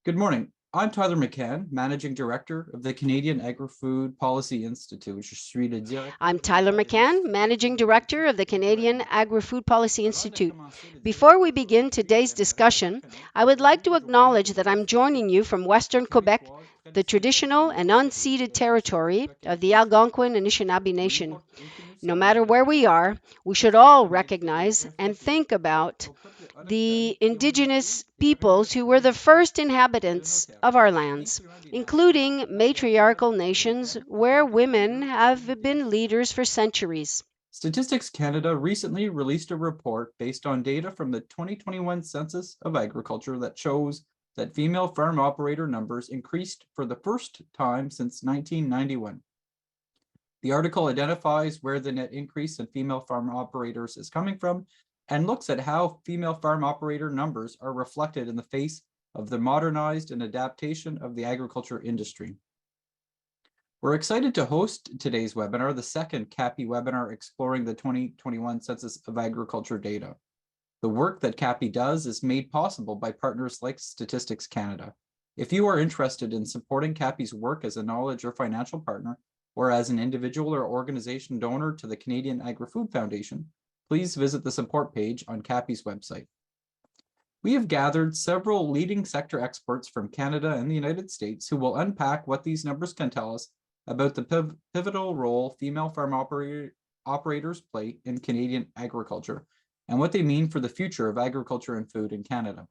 Good morning. I'm Tyler McCann, Managing Director of the Canadian Agri-Food Policy Institute. Je suis le directeur I'm Tyler général et McCann, vice-président Managing de Director of the politique pour Canadian l'agriculture. Agri-Food Policy Avant de Institute. commencer le Before dialogue we begin d'aujourd'hui, today's j'aimerais vous discussion, reconnaître I que would vous like to nous rejoignez acknowledge de that façon I'm joining you simultanée from de Western Quebec, Québécois the traditionnels et traditional and non-cédés unceded de la nation territory autochtone of the française. Algonquin and Anishinaabe Peu Nation. importe où que nous No sommes matter dans where la we planète, are, we nous should sommes all connectés et recognize and confrontés think about aux peuples autochtones the qui ont laissé indigenous des peoples who were the prérequis first de nos inhabitants terres, of our lands, incluant des nations including matriarcales matriarchal où les nations femmes where ont été women leaders have depuis des been siècles. leaders for centuries. Statistics Canada recently released a report based on data from the 2021 Census of Agriculture that shows that female farm operator numbers increased for the first time since 1991. The article identifies where the net increase in female farm operators is coming from and looks at how female farm operator numbers are reflected in the face of the modernized and adaptation of the agriculture industry. We're excited to host today's webinar, the second CAPI webinar exploring the 2021 Census of Agriculture data. The work that CAPI does is made possible by partners like Statistics Canada. If you are interested in supporting CAPI's work as a knowledge or financial partner, or as an individual or organization donor to the Canadian Agri-Food Foundation, please visit the support page on CAPI's website. We have gathered several leading sector experts from Canada and the United States who will unpack what these numbers can tell us about the pivotal role female farm operators play in Canadian agriculture and what they mean for the future of agriculture and food in Canada.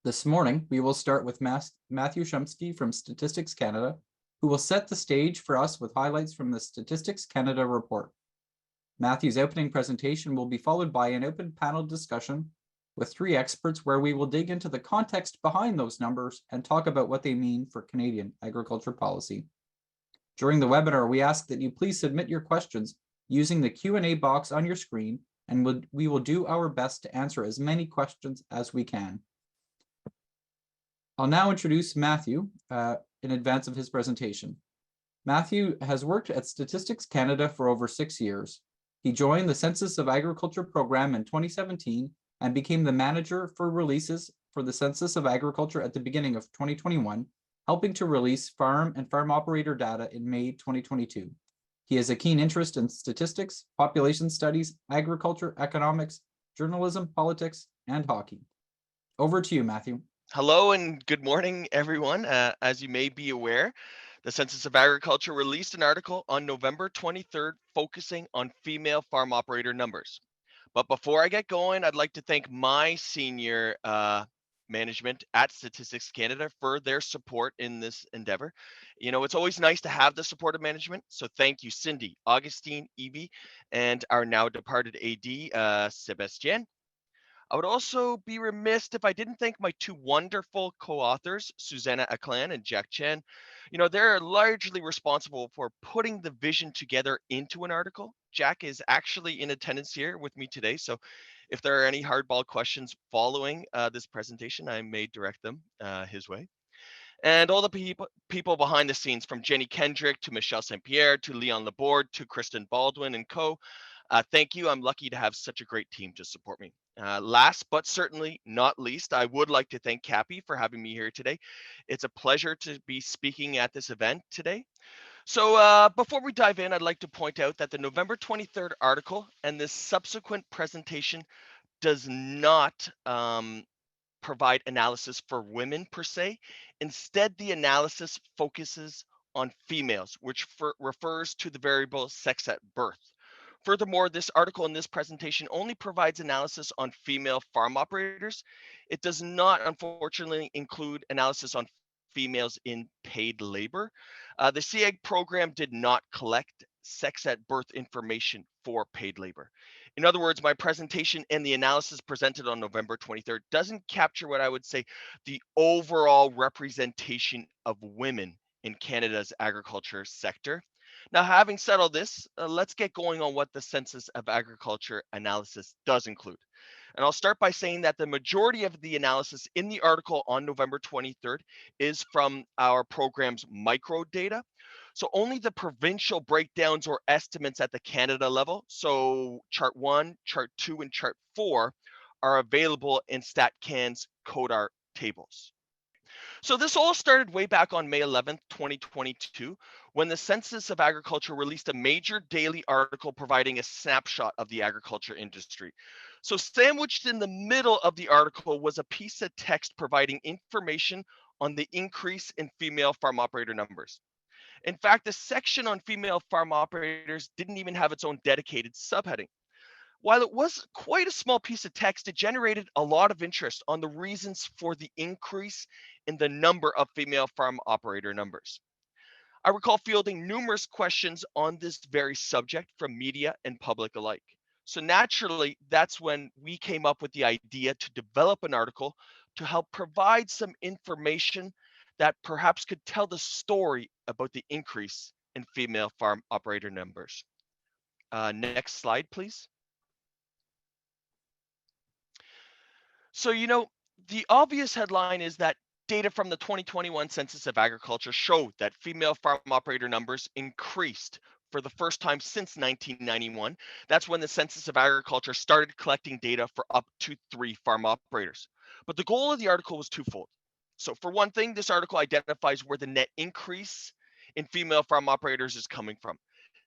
This morning, we will start with Matthew Shumsky from Statistics Canada, who will set the stage for us with highlights from the Statistics Canada report. Matthew's opening presentation will be followed by an open panel discussion with three experts where we will dig into the context behind those numbers and talk about what they mean for Canadian agriculture policy. During the webinar, we ask that you please submit your questions using the Q&A box on your screen, and we will do our best to answer as many questions as we can. I'll now introduce Matthew in advance of his presentation. Matthew has worked at Statistics Canada for over 6 years. He joined the Census of Agriculture program in 2017 and became the manager for releases for the Census of Agriculture at the beginning of 2021, helping to release farm and farm operator data in May 2022. He has a keen interest in statistics, population studies, agriculture, economics, journalism, politics, and hockey. Over to you, Matthew. Hello and good morning, everyone. As you may be aware, the Census of Agriculture released an article on November 23rd focusing on female farm operator numbers. But before I get going, I'd like to thank my senior management at Statistics Canada for their support in this endeavor. You know, it's always nice to have the support of management. So thank you, Cindy, Augustine, Evie, and our now departed AD, Sebastien. I would also be remiss if I didn't thank my two wonderful co-authors, Susanna Aklan and Jack Chen. You know, they're largely responsible for putting the vision together into an article. Jack is actually in attendance here with me today, so if there are any hardball questions following this presentation, I may direct them his way. And all the people behind the scenes, from Jenny Kendrick to Michelle St. Pierre to Leon Laborde to Kristen Baldwin and co. Thank you. I'm lucky to have such a great team to support me. Last but certainly not least, I would like to thank CAPI for having me here today. It's a pleasure to be speaking at this event today. So before we dive in, I'd like to point out that the November 23rd article and this subsequent presentation does not provide analysis for women per se. Instead, the analysis focuses on females, which refers to the variable sex at birth. Furthermore, this article in this presentation only provides analysis on female farm operators. It does not, unfortunately, include analysis on females in paid labor. The CAG program did not collect sex at birth information for paid labor. In other words, my presentation and the analysis presented on November 23rd doesn't capture what I would say the overall representation of women in Canada's agriculture sector. Now, having said all this, let's get going on what the Census of Agriculture analysis does include. And I'll start by saying that the majority of the analysis in the article on November 23rd is from our program's micro data. So only the provincial breakdowns or estimates at the Canada level, so chart 1, chart 2, and chart 4, are available in StatCan's CODAR tables. So this all started way back on May 11th, 2022, when the Census of Agriculture released a major daily article providing a snapshot of the agriculture industry. So sandwiched in the middle of the article was a piece of text providing information on the increase in female farm operator numbers. In fact, the section on female farm operators didn't even have its own dedicated subheading. While it was quite a small piece of text, it generated a lot of interest on the reasons for the increase in the number of female farm operator numbers. I recall fielding numerous questions on this very subject from media and public alike. So naturally, that's when we came up with the idea to develop an article to help provide some information that perhaps could tell the story about the increase in female farm operator numbers. Next slide, please. So, the obvious headline is that data from the 2021 Census of Agriculture showed that female farm operator numbers increased for the first time since 1991. That's when the Census of Agriculture started collecting data for up to 3 farm operators. But the goal of the article was twofold. So, for one thing, this article identifies where the net increase in female farm operators is coming from.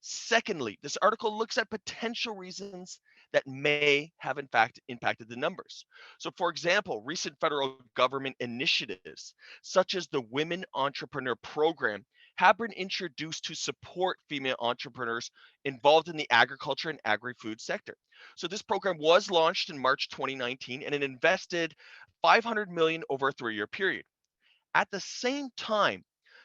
Secondly, this article looks at potential reasons that may have in fact impacted the numbers. So, for example, recent federal government initiatives, such as the Women Entrepreneur Program, have been introduced to support female entrepreneurs involved in the agriculture and agri-food sector. So, this program was launched in March 2019 and it invested 500 million over a 3-year period. At the same time,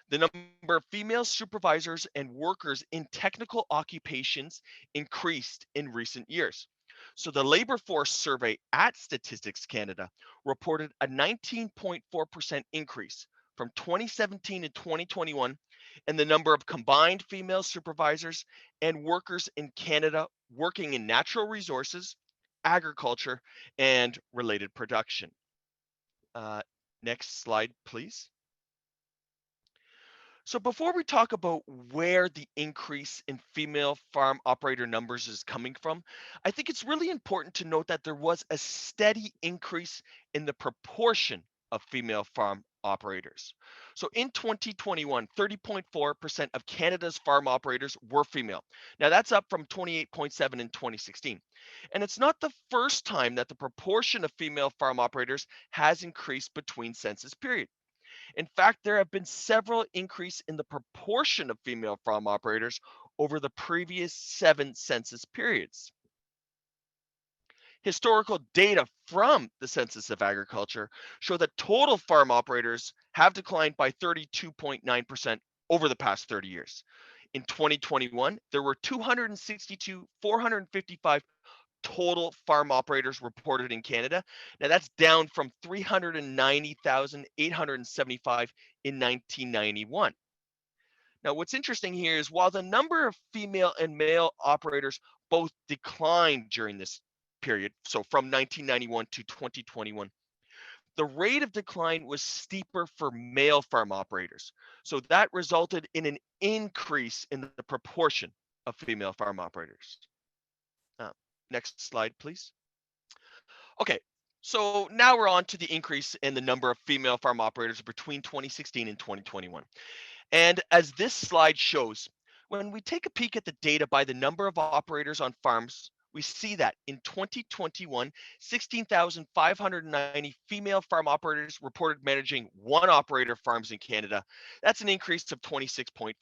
the number of female supervisors and workers in technical occupations increased in recent years. So the labor force survey at Statistics Canada reported a 19.4% increase from 2017 to 2021 in the number of combined female supervisors and workers in Canada working in natural resources, agriculture, and related production. Uh, Next slide, please. So before we talk about where the increase in female farm operator numbers is coming from, I think it's really important to note that there was a steady increase in the proportion of female farm operators. So in 2021, 30.4% of Canada's farm operators were female. Now that's up from 28.7 in 2016. And it's not the first time that the proportion of female farm operators has increased between census periods. In fact, there have been several increase in the proportion of female farm operators over the previous 7 census periods. Historical data from the Census of Agriculture show that total farm operators have declined by 32.9% over the past 30 years. In 2021, there were 455 total farm operators reported in Canada. Now that's down from 390,875 in 1991. Now what's interesting here is while the number of female and male operators both declined during this period, so from 1991 to 2021, the rate of decline was steeper for male farm operators. So that resulted in an increase in the proportion of female farm operators. Uh, Next slide, please. Okay, so now we're on to the increase in the number of female farm operators between 2016 and 2021. And as this slide shows, when we take a peek at the data by the number of operators on farms, we see that in 2021, 16,590 female farm operators reported managing 1 operator farms in Canada. That's an increase of 26.5%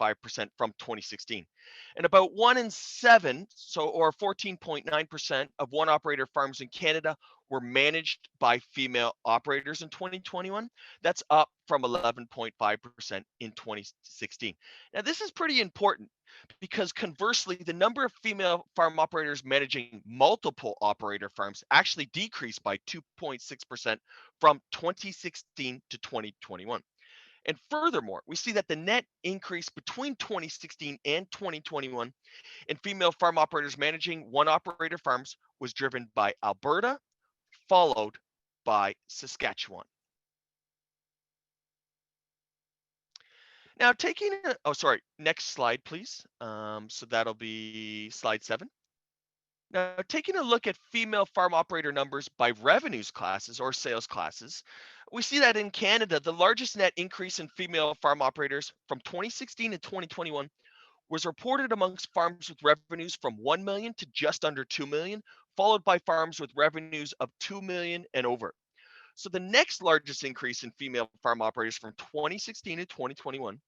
from 2016. And about 1 in 7, or 14.9% of 1 operator farms in Canada were managed by female operators in 2021. That's up from 11.5% in 2016. Now, this is pretty important because conversely, the number of female farm operators managing multiple operator farms actually decreased by 2.6% from 2016 to 2021. And furthermore, we see that the net increase between 2016 and 2021 in female farm operators managing 1 operator farms was driven by Alberta, followed by Saskatchewan. Now next slide, please. So that'll be slide 7. Now, taking a look at female farm operator numbers by revenues classes or sales classes, we see that in Canada, the largest net increase in female farm operators from 2016 to 2021 was reported amongst farms with revenues from 1 million to just under 2 million, followed by farms with revenues of 2 million and over. So the next largest increase in female farm operators from 2016 to 2021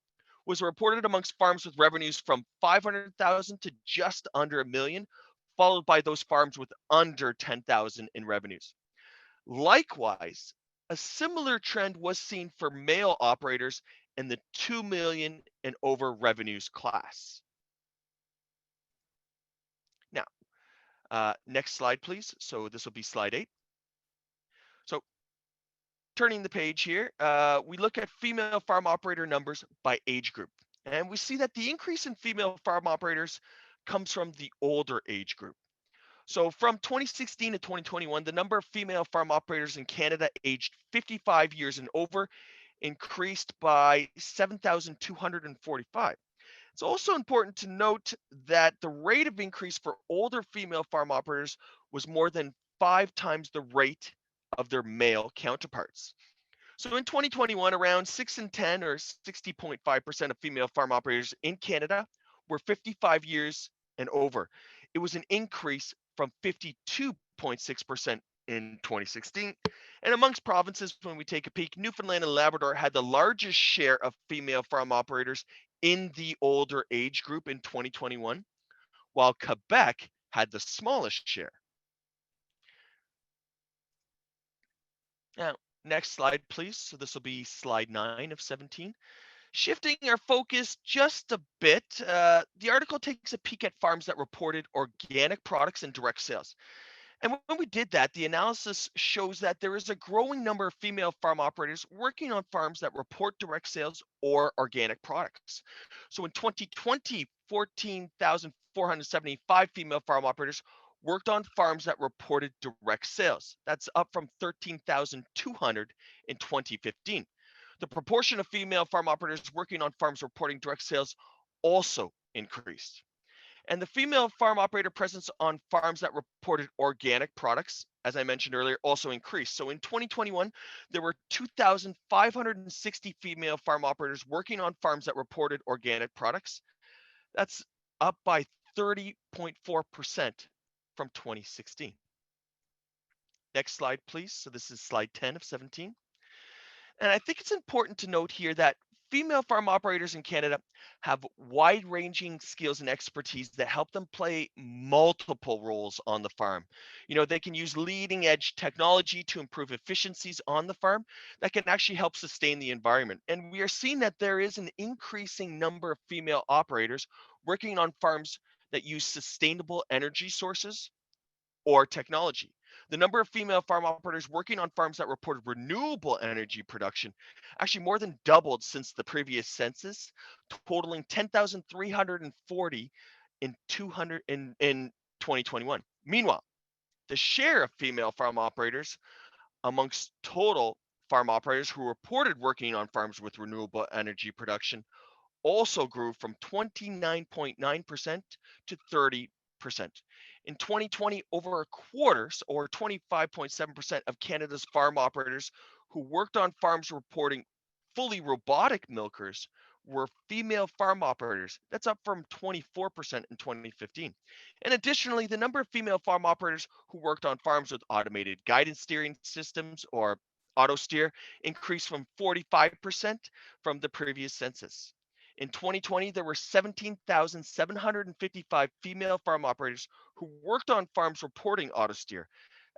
was reported amongst farms with revenues from 500,000 to just under a million, followed by those farms with under 10,000 in revenues. Likewise, a similar trend was seen for male operators in the 2 million and over revenues class. Now, next slide, please. So this will be slide 8. So turning the page here, we look at female farm operator numbers by age group. And we see that the increase in female farm operators comes from the older age group. So from 2016 to 2021, the number of female farm operators in Canada aged 55 years and over increased by 7,245. It's also important to note that the rate of increase for older female farm operators was more than 5 times the rate of their male counterparts. So in 2021, around 6 in 10 or 60.5% of female farm operators in Canada were 55 years and over. It was an increase from 52.6% in 2016. And amongst provinces, when we take a peek, Newfoundland and Labrador had the largest share of female farm operators in the older age group in 2021, while Quebec had the smallest share. Now, next slide, please. So this will be slide 9 of 17. Shifting our focus just a bit, the article takes a peek at farms that reported organic products and direct sales. And when we did that, the analysis shows that there is a growing number of female farm operators working on farms that report direct sales or organic products. So in 2020, 14,475 female farm operators worked on farms that reported direct sales. That's up from 13,200 in 2015. The proportion of female farm operators working on farms reporting direct sales also increased. And the female farm operator presence on farms that reported organic products, as I mentioned earlier, also increased. So in 2021, there were 2,560 female farm operators working on farms that reported organic products. That's up by 30.4% from 2016. Next slide, please. So this is slide 10 of 17. And I think it's important to note here that female farm operators in Canada have wide-ranging skills and expertise that help them play multiple roles on the farm. They can use leading-edge technology to improve efficiencies on the farm that can actually help sustain the environment. And we are seeing that there is an increasing number of female operators working on farms that use sustainable energy sources or technology. The number of female farm operators working on farms that reported renewable energy production actually more than doubled since the previous census, totaling 10,340 in 2021. Meanwhile, the share of female farm operators amongst total farm operators who reported working on farms with renewable energy production also grew from 29.9% to 30%. In 2020, over a quarter, or 25.7% of Canada's farm operators who worked on farms reporting fully robotic milkers were female farm operators. That's up from 24% in 2015. And additionally, the number of female farm operators who worked on farms with automated guidance steering systems or auto steer increased from 45% from the previous census. In 2020, there were 17,755 female farm operators who worked on farms reporting autosteer.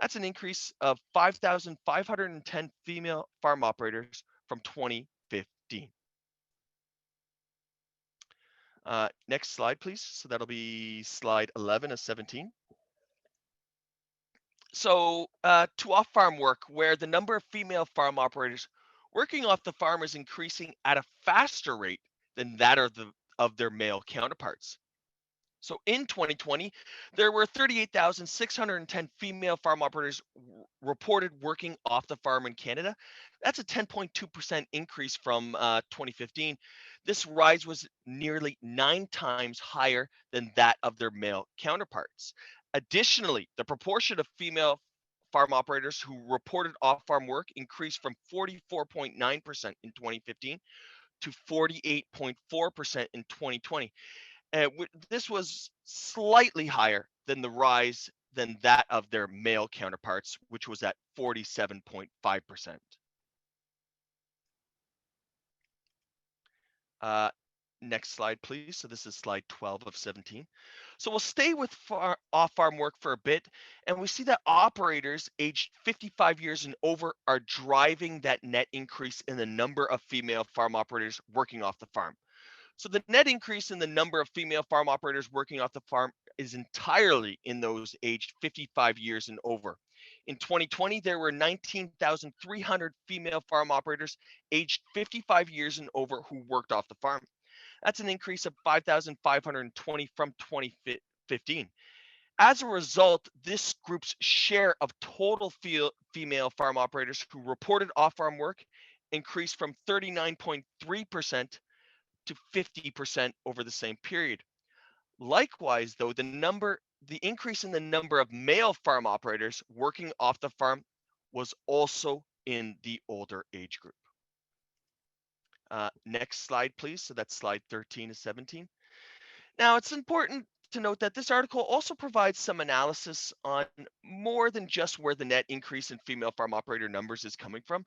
That's an increase of 5,510 female farm operators from 2015. Next slide, please. So that'll be slide 11 of 17. So to off-farm work, where the number of female farm operators working off the farm is increasing at a faster rate than that of their male counterparts. So in 2020, there were 38,610 female farm operators reported working off the farm in Canada. That's a 10.2% increase from 2015. This rise was nearly 9 times higher than that of their male counterparts. Additionally, the proportion of female farm operators who reported off-farm work increased from 44.9% in 2015 to 48.4% in 2020. And this was slightly higher than the rise than that of their male counterparts, which was at 47.5%. Next slide, please. So this is slide 12 of 17. So we'll stay with off-farm work for a bit, and we see that operators aged 55 years and over are driving that net increase in the number of female farm operators working off the farm. So the net increase in the number of female farm operators working off the farm is entirely in those aged 55 years and over. In 2020, there were 19,300 female farm operators aged 55 years and over who worked off the farm. That's an increase of 5,520 from 2015. As a result, this group's share of total female farm operators who reported off-farm work increased from 39.3% to 50% over the same period. Likewise, though, the increase in the number of male farm operators working off the farm was also in the older age group. Next slide, please. So that's slide 13 to 17. Now, it's important to note that this article also provides some analysis on more than just where the net increase in female farm operator numbers is coming from.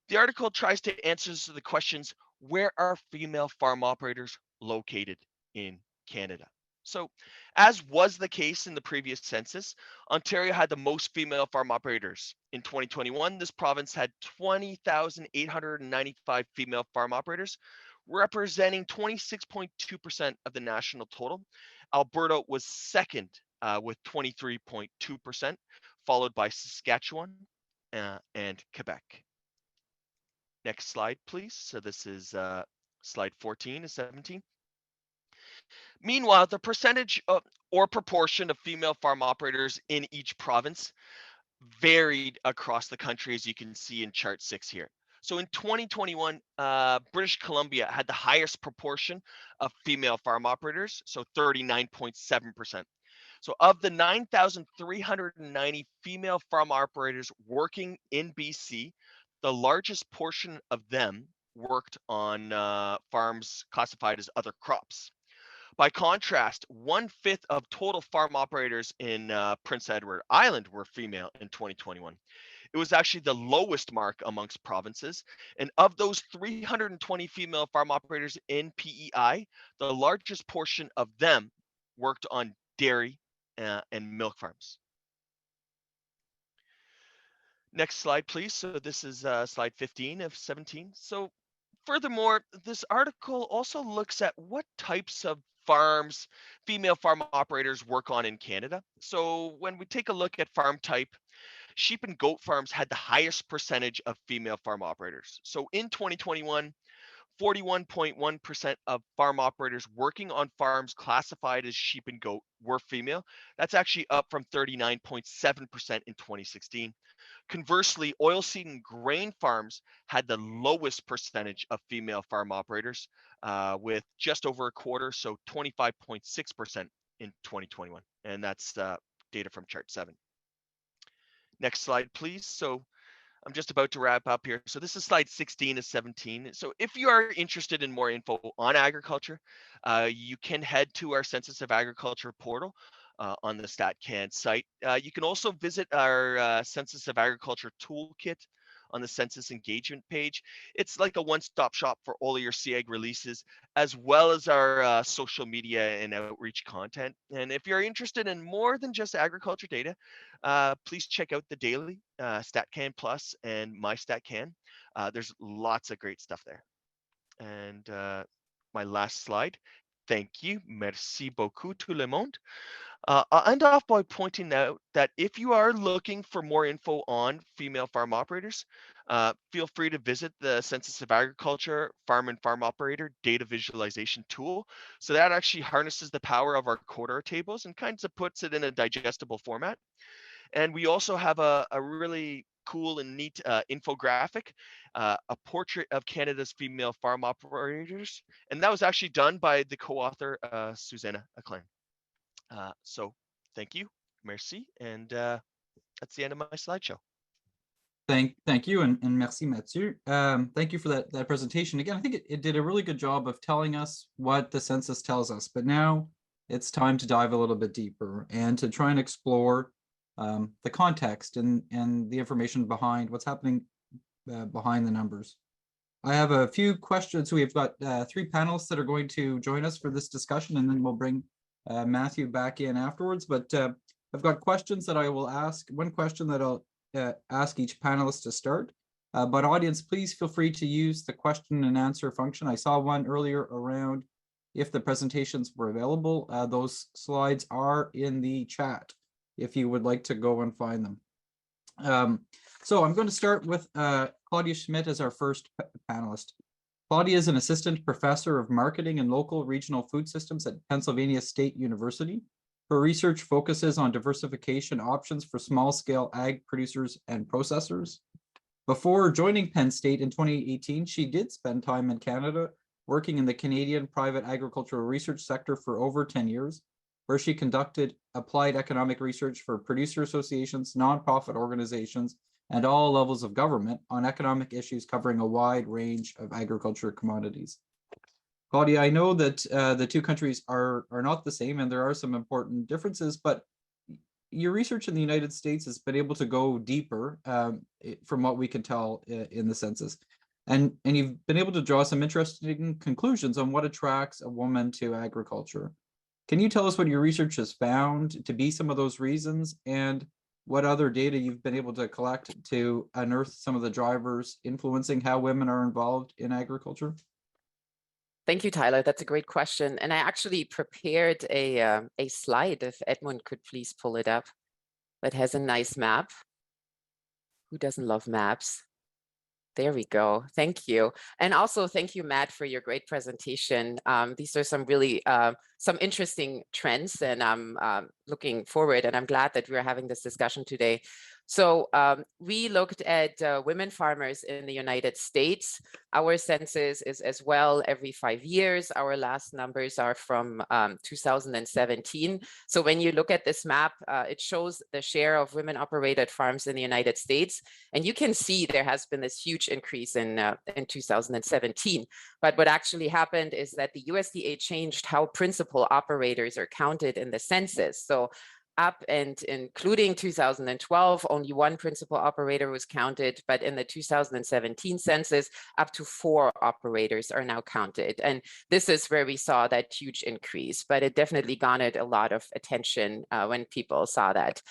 The article tries to answer the questions, where are female farm operators located in Canada? So, as was the case in the previous census, Ontario had the most female farm operators. In 2021, this province had 20,895 female farm operators, representing 26.2% of the national total. Alberta was second with 23.2%, followed by Saskatchewan and Quebec. Next slide, please. So this is slide 14 to 17. Meanwhile, the percentage or proportion of female farm operators in each province varied across the country, as you can see in chart 6 here. So in 2021, British Columbia had the highest proportion of female farm operators, so 39.7%. So of the 9,390 female farm operators working in BC, the largest portion of them worked on farms classified as other crops. By contrast, 1/5 of total farm operators in Prince Edward Island were female in 2021. It was actually the lowest mark amongst provinces. And of those 320 female farm operators in PEI, the largest portion of them worked on dairy and milk farms. Next slide, please. So this is slide 15 of 17. So furthermore, this article also looks at what types of farms female farm operators work on in Canada. So when we take a look at farm type, sheep and goat farms had the highest percentage of female farm operators. So in 2021, 41.1% of farm operators working on farms classified as sheep and goat were female. That's actually up from 39.7% in 2016. Conversely, oilseed and grain farms had the lowest percentage of female farm operators, with just over a quarter, so 25.6% in 2021. And that's data from chart 7. Next slide, please. So I'm just about to wrap up here. So this is slide 16 to 17. So if you are interested in more info on agriculture, you can head to our Census of Agriculture portal on the StatCan site. You can also visit our Census of Agriculture toolkit on the census engagement page. It's like a one-stop shop for all of your CAG releases, as well as our social media and outreach content. And if you're interested in more than just agriculture data, please check out the daily StatCan Plus and My StatCan. There's lots of great stuff there. And my last slide. Thank you. Merci beaucoup tout le monde. I'll end off by pointing out that if you are looking for more info on female farm operators, feel free to visit the Census of Agriculture Farm and Farm Operator Data Visualization tool. So that actually harnesses the power of our quota tables and kind of puts it in a digestible format. And we also have a really cool and neat infographic, a portrait of Canada's female farm operators. And that was actually done by the co-author, Susanna Acclaim. So thank you. Merci. And that's the end of my slideshow. Thank you, and merci, Mathieu. Thank you for that presentation. Again, I think it did a really good job of telling us what the census tells us, but now it's time to dive a little bit deeper and to try and explore the context and the information behind what's happening behind the numbers. I have a few questions. We've got 3 panelists that are going to join us for this discussion, and then we'll bring Matthew back in afterwards. But I've got questions that I will ask. One question that I'll ask each panelist to start. But audience, please feel free to use the question and answer function. I saw one earlier around if the presentations were available. Those slides are in the chat if you would like to go and find them. So I'm going to start with Claudia Schmidt as our first panelist. Claudia is an assistant professor of marketing and local regional food systems at Pennsylvania State University. Her research focuses on diversification options for small-scale ag producers and processors. Before joining Penn State in 2018, she did spend time in Canada working in the Canadian private agricultural research sector for over 10 years, where she conducted applied economic research for producer associations, nonprofit organizations, and all levels of government on economic issues covering a wide range of agriculture commodities. Claudia, I know that the two countries are not the same and there are some important differences, but your research in the United States has been able to go deeper from what we can tell in the census. And you've been able to draw some interesting conclusions on what attracts a woman to agriculture. Can you tell us what your research has found to be some of those reasons and what other data you've been able to collect to unearth some of the drivers influencing how women are involved in agriculture? Thank you, Tyler. That's a great question. And I actually prepared a slide, if Edmund could please pull it up, that has a nice map. Who doesn't love maps? There we go. Thank you. And also thank you, Matt, for your great presentation. These are some really some interesting trends, and I'm looking forward, and I'm glad that we're having this discussion today. So we looked at women farmers in the United States. Our census is as well every 5 years. Our last numbers are from 2017. So when you look at this map, it shows the share of women-operated farms in the United States. And you can see there has been this huge increase in 2017. But what actually happened is that the USDA changed how principal operators are counted in the census. So up and including 2012, only one principal operator was counted, but in the 2017 census, up to 4 operators are now counted. And this is where we saw that huge increase, but it definitely garnered a lot of attention when people saw that.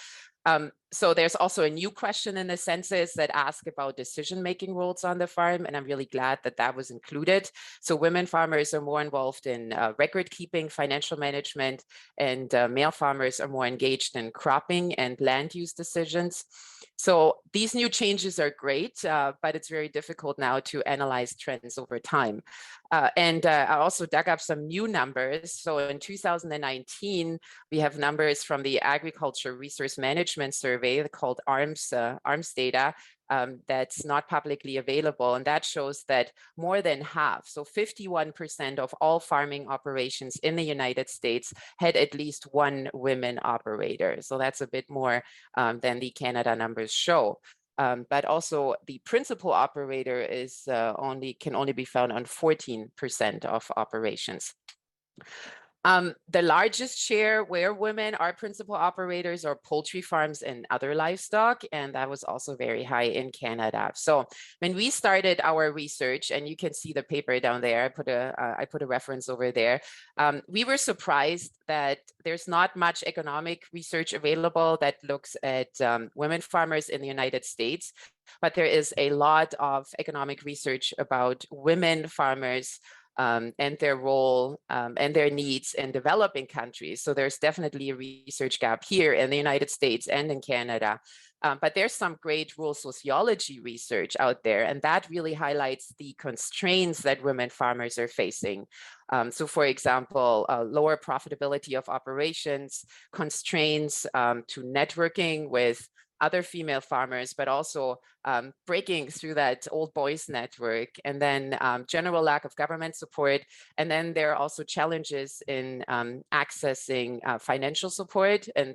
So there's also a new question in the census that asks about decision-making roles on the farm, and I'm really glad that that was included. So women farmers are more involved in record keeping, financial management, and male farmers are more engaged in cropping and land use decisions. So these new changes are great, but it's very difficult now to analyze trends over time. And I also dug up some new numbers. So in 2019, we have numbers from the Agriculture Resource Management Survey called ARMS data that's not publicly available. And that shows that more than half, so 51% of all farming operations in the United States had at least one women operator. So that's a bit more than the Canada numbers show. But also the principal operator is can only be found on 14% of operations. The largest share where women are principal operators are poultry farms and other livestock, and that was also very high in Canada. So when we started our research, and you can see the paper down there, I put a reference over there, we were surprised that there's not much economic research available that looks at women farmers in the United States, but there is a lot of economic research about women farmers and their role and their needs in developing countries. So there's definitely a research gap here in the United States and in Canada. But there's some great rural sociology research out there, and that really highlights the constraints that women farmers are facing. So for example, lower profitability of operations, constraints to networking with other female farmers, but also breaking through that old boys network, and then general lack of government support. And then there are also challenges in accessing financial support and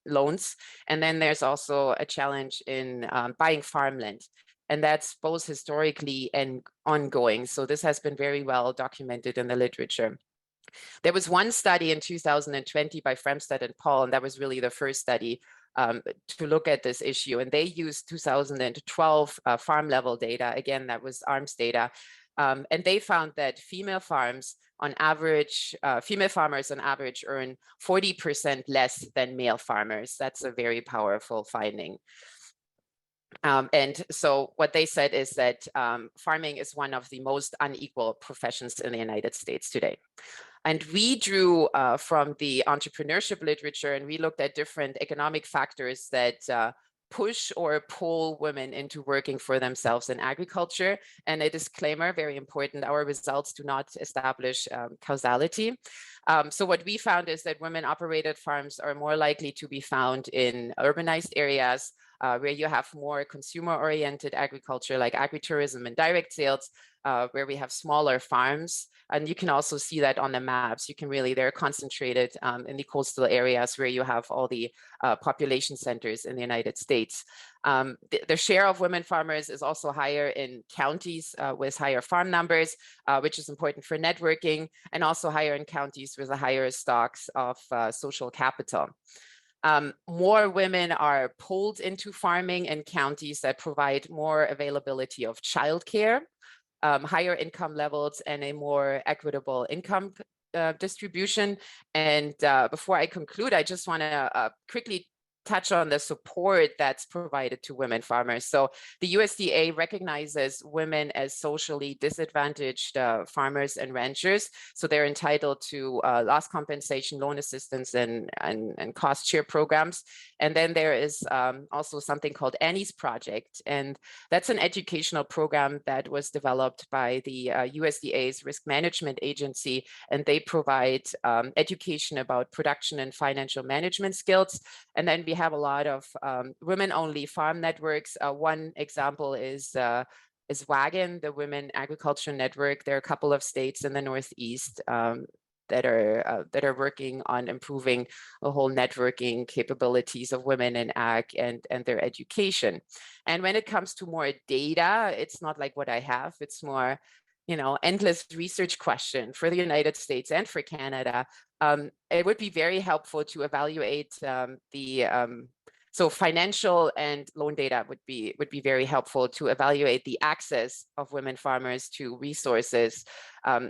loans. And then there's also a challenge in buying farmland. And that's both historically and ongoing. So this has been very well documented in the literature. There was one study in 2020 by Fremstad and Paul, and that was really the first study to look at this issue. And they used 2012 farm level data. Again, that was ARMS data. And they found that female farmers on average earn 40% less than male farmers. That's a very powerful finding. And so what they said is that farming is one of the most unequal professions in the United States today. And we drew from the entrepreneurship literature, and we looked at different economic factors that push or pull women into working for themselves in agriculture. And a disclaimer, very important, our results do not establish causality. So what we found is that women-operated farms are more likely to be found in urbanized areas where you have more consumer-oriented agriculture like agritourism and direct sales, where we have smaller farms. And you can also see that on the maps. You can really, they're concentrated in the coastal areas where you have all the population centers in the United States. The share of women farmers is also higher in counties with higher farm numbers, which is important for networking, and also higher in counties with a higher stocks of social capital. More women are pulled into farming in counties that provide more availability of childcare, higher income levels, and a more equitable income distribution. And before I conclude, I just want to quickly touch on the support that's provided to women farmers. So the USDA recognizes women as socially disadvantaged farmers and ranchers. So they're entitled to loss compensation, loan assistance, and cost share programs. And then there is also something called Annie's Project. And that's an educational program that was developed by the USDA's risk management agency. And they provide education about production and financial management skills. And then we have a lot of women-only farm networks. One example is WAGN, the Women Agriculture Network. There are a couple of states in the Northeast that are working on improving the whole networking capabilities of women in ag and their education. And when it comes to more data, it's not like what I have. It's more, endless research question for the United States and for Canada. It would be very helpful to evaluate so financial and loan data would be very helpful to evaluate the access of women farmers to resources.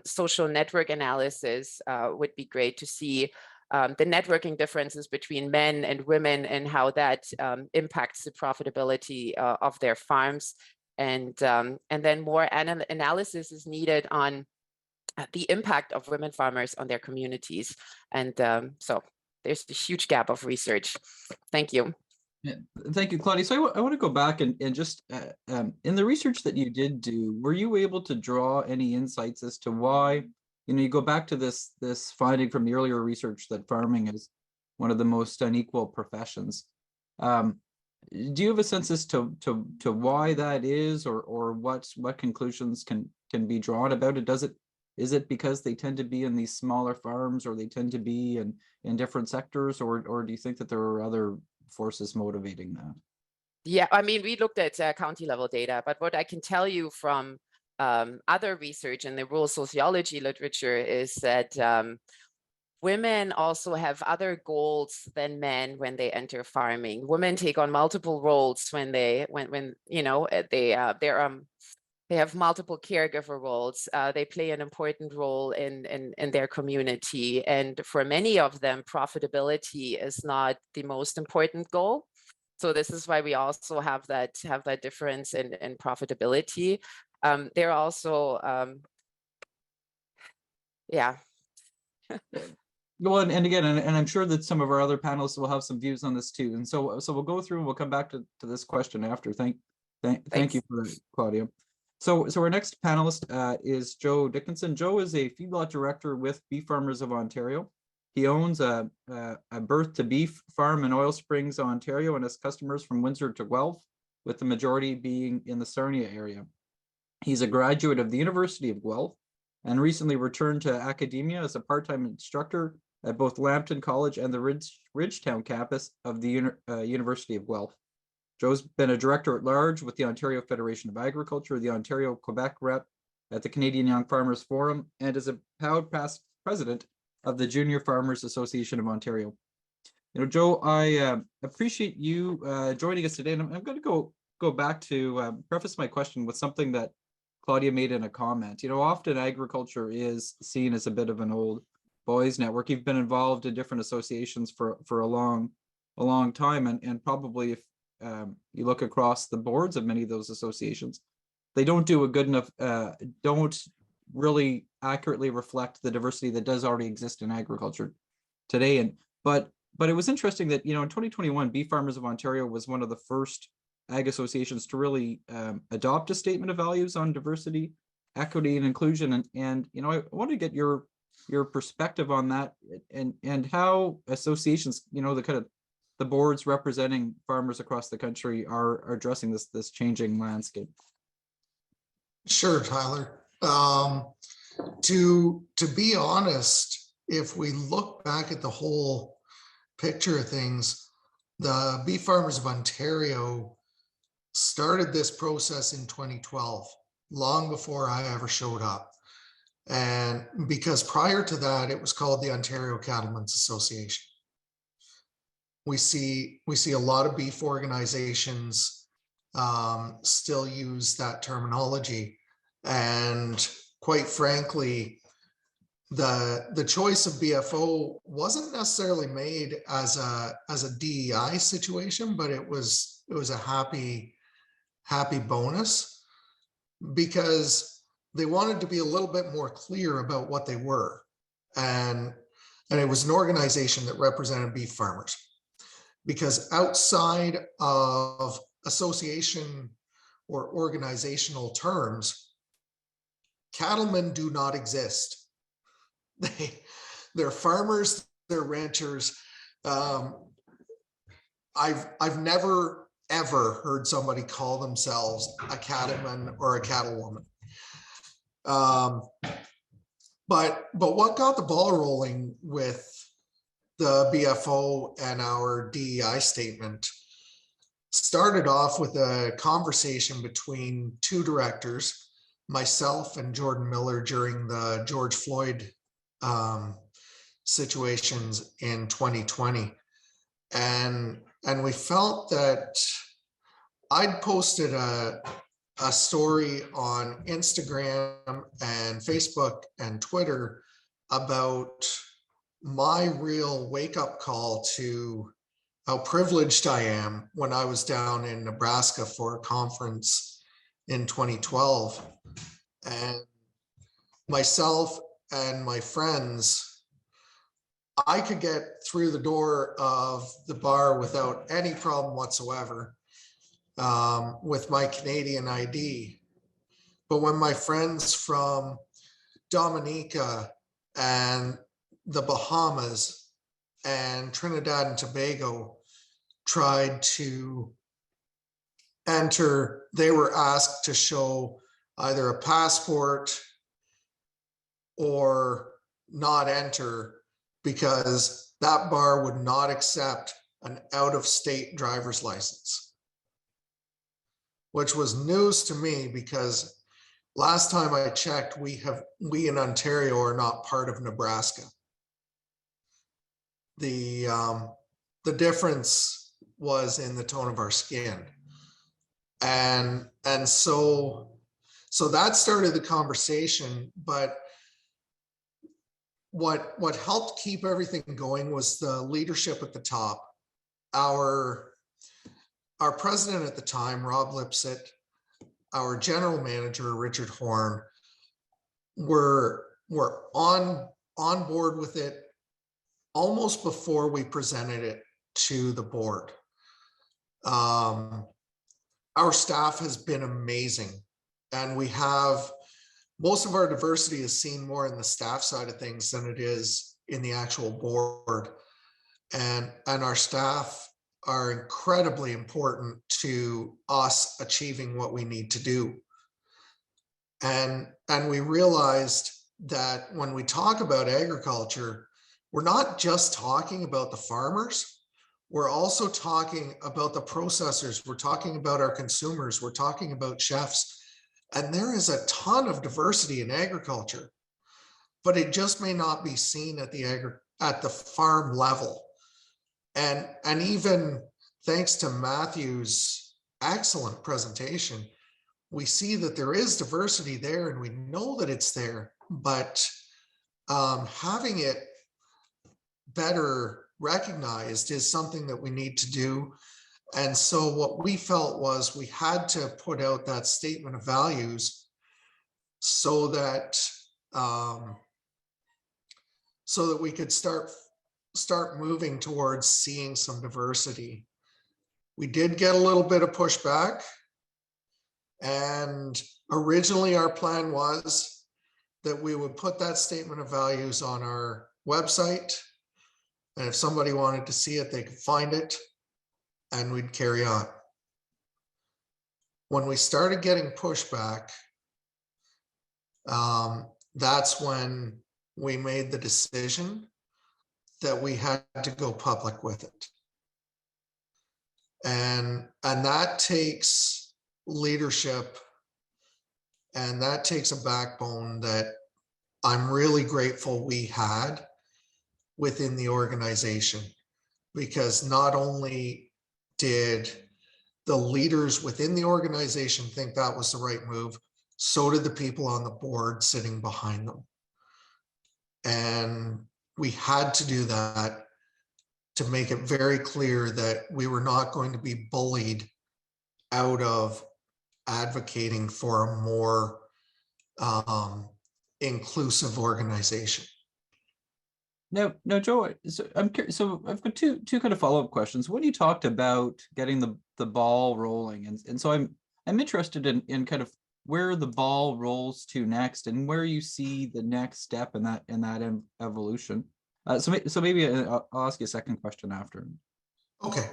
Social network analysis would be great to see the networking differences between men and women and how that impacts the profitability of their farms. And then more analysis is needed on the impact of women farmers on their communities. And so there's a huge gap of research. Thank you. Yeah, thank you, Claudia. So I want to go back and just in the research that you did do, were you able to draw any insights as to why, you go back to this finding from the earlier research that farming is one of the most unequal professions. Do you have a sense as to why that is, or what conclusions can be drawn about it? Is it because they tend to be in these smaller farms, or they tend to be in different sectors, or do you think that there are other forces motivating that? Yeah, I mean, we looked at county level data, but what I can tell you from other research in the rural sociology literature is that women also have other goals than men when they enter farming. Women take on multiple roles when they have multiple caregiver roles. They play an important role in their community. And for many of them, profitability is not the most important goal. So this is why we also have that difference in profitability. They're also, yeah. Well, and again, and I'm sure that some of our other panelists will have some views on this too. And so we'll go through and we'll come back to this question after. Thank you for that, Claudia. So our next panelist is Joe Dickinson. Joe is a feedlot director with Beef Farmers of Ontario. He owns a birth to beef farm in Oil Springs, Ontario, and has customers from Windsor to Guelph, with the majority being in the Sarnia area. He's a graduate of the University of Guelph and recently returned to academia as a part-time instructor at both Lambton College and the Ridgetown campus of the University of Guelph. Joe's been a director at large with the Ontario Federation of Agriculture, the Ontario Quebec rep at the Canadian Young Farmers Forum, and is a proud past president of the Junior Farmers Association of Ontario. Joe, I appreciate you joining us today, and I'm going to go back to preface my question with something that Claudia made in a comment. Often agriculture is seen as a bit of an old boys network. You've been involved in different associations for a long time, and probably if you look across the boards of many of those associations, they don't do a good enough, don't really accurately reflect the diversity that does already exist in agriculture today. But it was interesting that, in 2021, Beef Farmers of Ontario was one of the first ag associations to really adopt a statement of values on diversity, equity, and inclusion. And I want to get your perspective on that, and how associations, the boards representing farmers across the country are addressing this changing landscape. Sure, Tyler. To be honest, if we look back at the whole picture of things, the Beef Farmers of Ontario started this process in 2012, long before I ever showed up. And because prior to that, it was called the Ontario Cattlemen's Association. We see a lot of beef organizations still use that terminology. And quite frankly, the choice of BFO wasn't necessarily made as a DEI situation, but it was a happy bonus, because they wanted to be a little bit more clear about what they were. And it was an organization that represented beef farmers, because outside of association or organizational terms, cattlemen do not exist. They're farmers, they're ranchers. I've never ever heard somebody call themselves a cattleman or a cattlewoman. But what got the ball rolling with the BFO and our DEI statement started off with a conversation between two directors, myself and Jordan Miller, during the George Floyd situations in 2020. And we felt that I'd posted a story on Instagram and Facebook and Twitter about my real wake-up call to how privileged I am when I was down in Nebraska for a conference in 2012. And myself and my friends, I could get through the door of the bar without any problem whatsoever with my Canadian ID. But when my friends from Dominica and the Bahamas and Trinidad and Tobago tried to enter, they were asked to show either a passport or not enter, because that bar would not accept an out-of-state driver's license, which was news to me, because last time I checked, we in Ontario are not part of Nebraska. The difference was in the tone of our skin. And so that started the conversation. But what helped keep everything going was the leadership at the top. Our president at the time, Rob Lipsett, our general manager, Richard Horn, were on board with it almost before we presented it to the board. Our staff has been amazing, and we have most of our diversity is seen more in the staff side of things than it is in the actual board. And our staff are incredibly important to us achieving what we need to do. And we realized that when we talk about agriculture, we're not just talking about the farmers, we're also talking about the processors, we're talking about our consumers, we're talking about chefs, and there is a ton of diversity in agriculture, but it just may not be seen at the farm level. And even thanks to Matthew's excellent presentation, we see that there is diversity there, and we know that it's there, but having it better recognized is something that we need to do. And so what we felt was we had to put out that statement of values so that we could start moving towards seeing some diversity. We did get a little bit of pushback, and originally our plan was that we would put that statement of values on our website, and if somebody wanted to see it, they could find it, and we'd carry on. When we started getting pushback, that's when we made the decision that we had to go public with it. And that takes leadership, and that takes a backbone that I'm really grateful we had within the organization, because not only did the leaders within the organization think that was the right move, so did the people on the board sitting behind them. And we had to do that to make it very clear that we were not going to be bullied out of advocating for a more inclusive organization. Now, Joe, so I'm curious. So I've got two kind of follow-up questions. When you talked about getting the ball rolling, and so I'm interested in kind of where the ball rolls to next, and where you see the next step in that evolution. So maybe I'll ask you a second question after. Okay,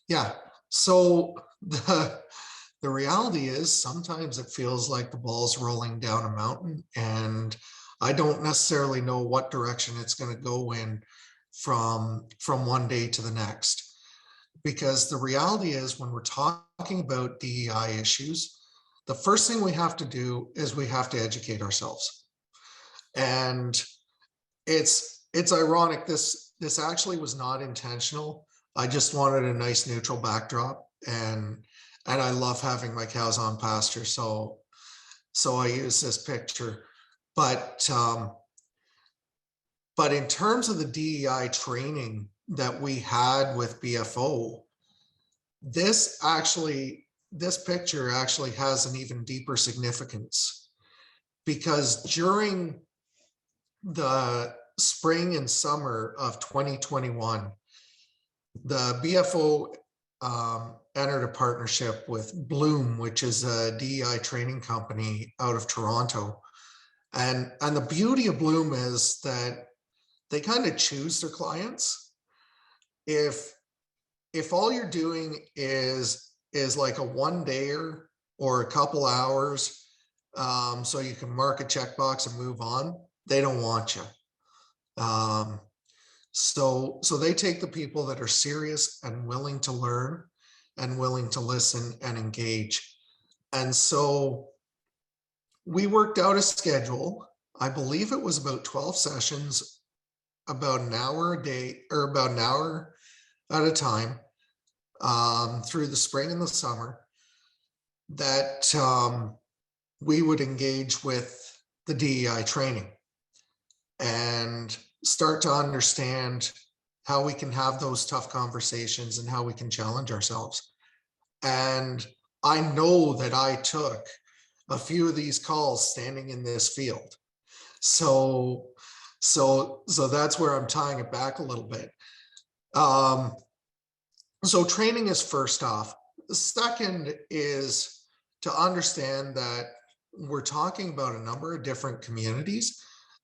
yeah. So the reality is sometimes it feels like the ball's rolling down a mountain, and I don't necessarily know what direction it's going to go in from one day to the next. Because the reality is, when we're talking about DEI issues, the first thing we have to do is we have to educate ourselves. And it's ironic, this actually was not intentional. I just wanted a nice neutral backdrop, and I love having my cows on pasture, so I use this picture. But in terms of the DEI training that we had with BFO, this picture actually has an even deeper significance, because during the spring and summer of 2021, the BFO entered a partnership with Bloom, which is a DEI training company out of Toronto. And the beauty of Bloom is that they kind of choose their clients. If all you're doing is like a one-dayer or a couple hours, so you can mark a checkbox and move on, they don't want you. So they take the people that are serious and willing to learn and willing to listen and engage. And so we worked out a schedule. I believe it was about 12 sessions, about an hour a day, or about an hour at a time, through the spring and the summer, that we would engage with the DEI training and start to understand how we can have those tough conversations and how we can challenge ourselves. And I know that I took a few of these calls standing in this field. So that's where I'm tying it back a little bit. So training is first off. The second is to understand that we're talking about a number of different communities.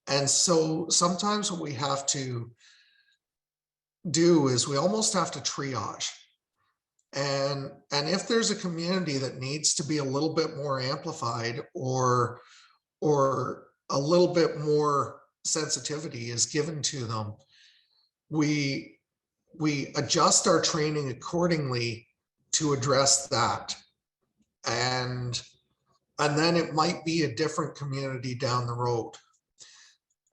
And so sometimes what we have to do is we almost have to triage. And if there's a community that needs to be a little bit more amplified, or a little bit more sensitivity is given to them, we adjust our training accordingly to address that. And then it might be a different community down the road.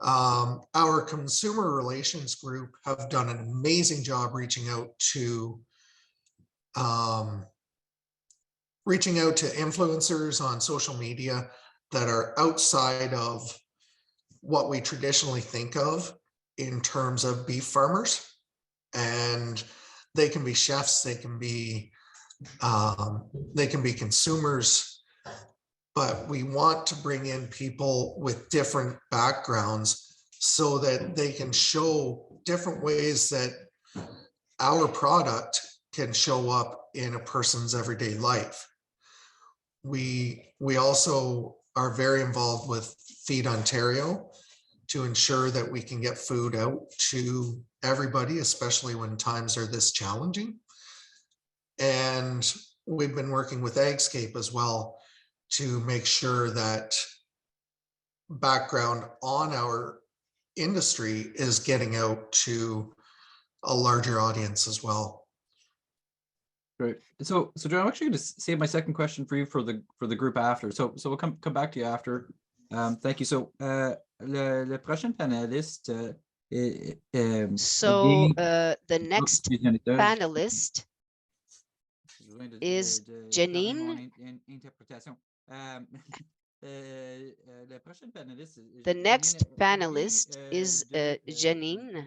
Our consumer relations group have done an amazing job reaching out to influencers on social media that are outside of what we traditionally think of in terms of beef farmers. And they can be chefs, they can be consumers, but we want to bring in people with different backgrounds so that they can show different ways that our product can show up in a person's everyday life. We also are very involved with Feed Ontario to ensure that we can get food out to everybody, especially when times are this challenging. And we've been working with Agscape as well to make sure that background on our industry is getting out to a larger audience as well. Great. So Joe, I'm actually going to save my second question for you for the group after. So we'll come back to you after. Thank you. So le prochain panéliste. The next panelist is Janine. The next panelist is Janine,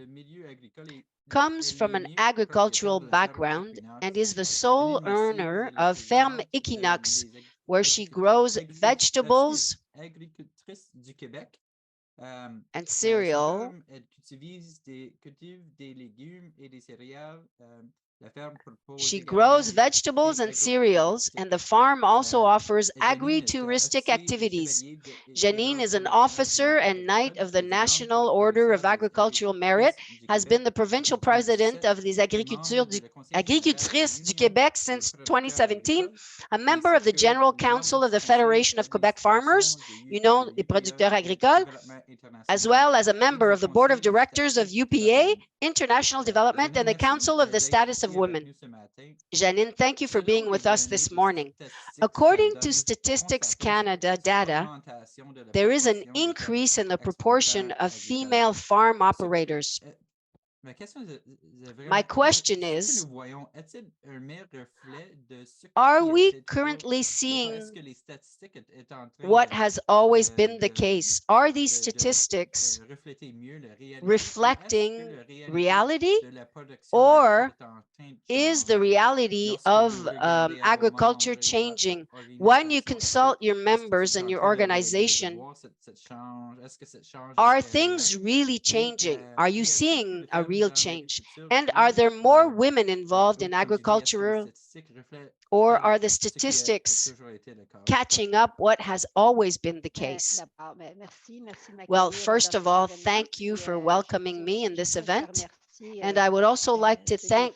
comes from an agricultural background and is the sole owner of Ferme Equinox, where she grows vegetables and cereal. She grows vegetables and cereals, and the farm also offers agri-touristic activities. Janine is an officer and Knight of the National Order of Agricultural Merit, has been the provincial president of les Agricultrices du Québec since 2017, a member of the General Council of the Federation of Quebec Farmers, Union des Producteurs Agricoles, as well as a member of the Board of Directors of UPA, International Development, and the Council of the Status of Women. Janine, thank you for being with us this morning. According to Statistics Canada data, there is an increase in the proportion of female farm operators. My question is, are we currently seeing what has always been the case? Are these statistics reflecting reality, or is the reality of agriculture changing? When you consult your members and your organization, are things really changing? Are you seeing a real change? And are there more women involved in agriculture, or are the statistics catching up what has always been the case? Well, first of all, thank you for welcoming me in this event. And I would also like to thank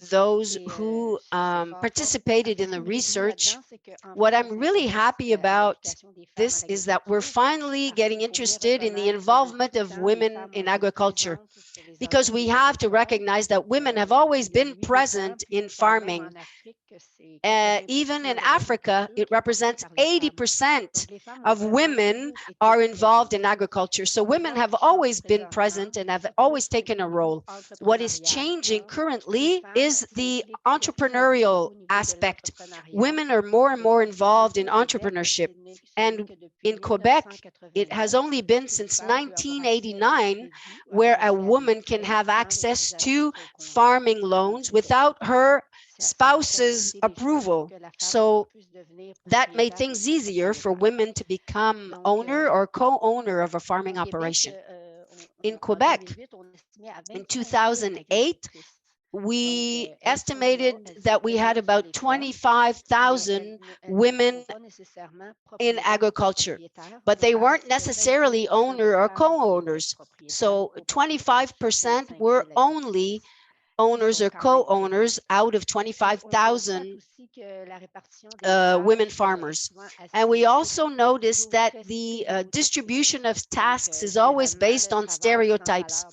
those who participated in the research. What I'm really happy about this is that we're finally getting interested in the involvement of women in agriculture, because we have to recognize that women have always been present in farming. Even in Africa, it represents 80% of women are involved in agriculture. So women have always been present and have always taken a role. What is changing currently is the entrepreneurial aspect. Women are more and more involved in entrepreneurship. And in Quebec, it has only been since 1989 where a woman can have access to farming loans without her spouse's approval. So that made things easier for women to become owner or co-owner of a farming operation. In Quebec, in 2008, we estimated that we had about 25,000 women in agriculture, but they weren't necessarily owner or co-owners. So 25% were only owners or co-owners out of 25,000 women farmers. And we also noticed that the distribution of tasks is always based on stereotypes.